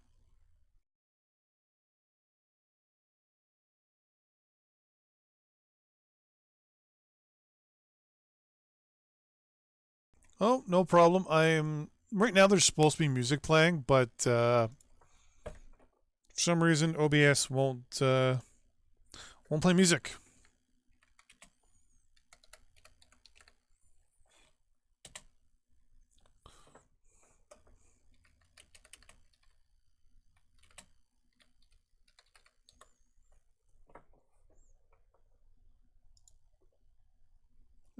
Oh, no problem. Right now there's supposed to be music playing, but for some reason OBS won't play music.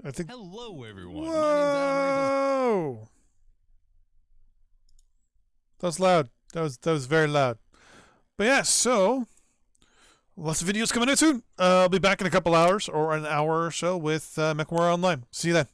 I think. Hello, everyone. Whoa! My name's Adam. That was loud. That was very loud. But yeah, so lots of videos coming in soon. I'll be back in a couple hours or an hour or so with MechWarrior Online. See you then.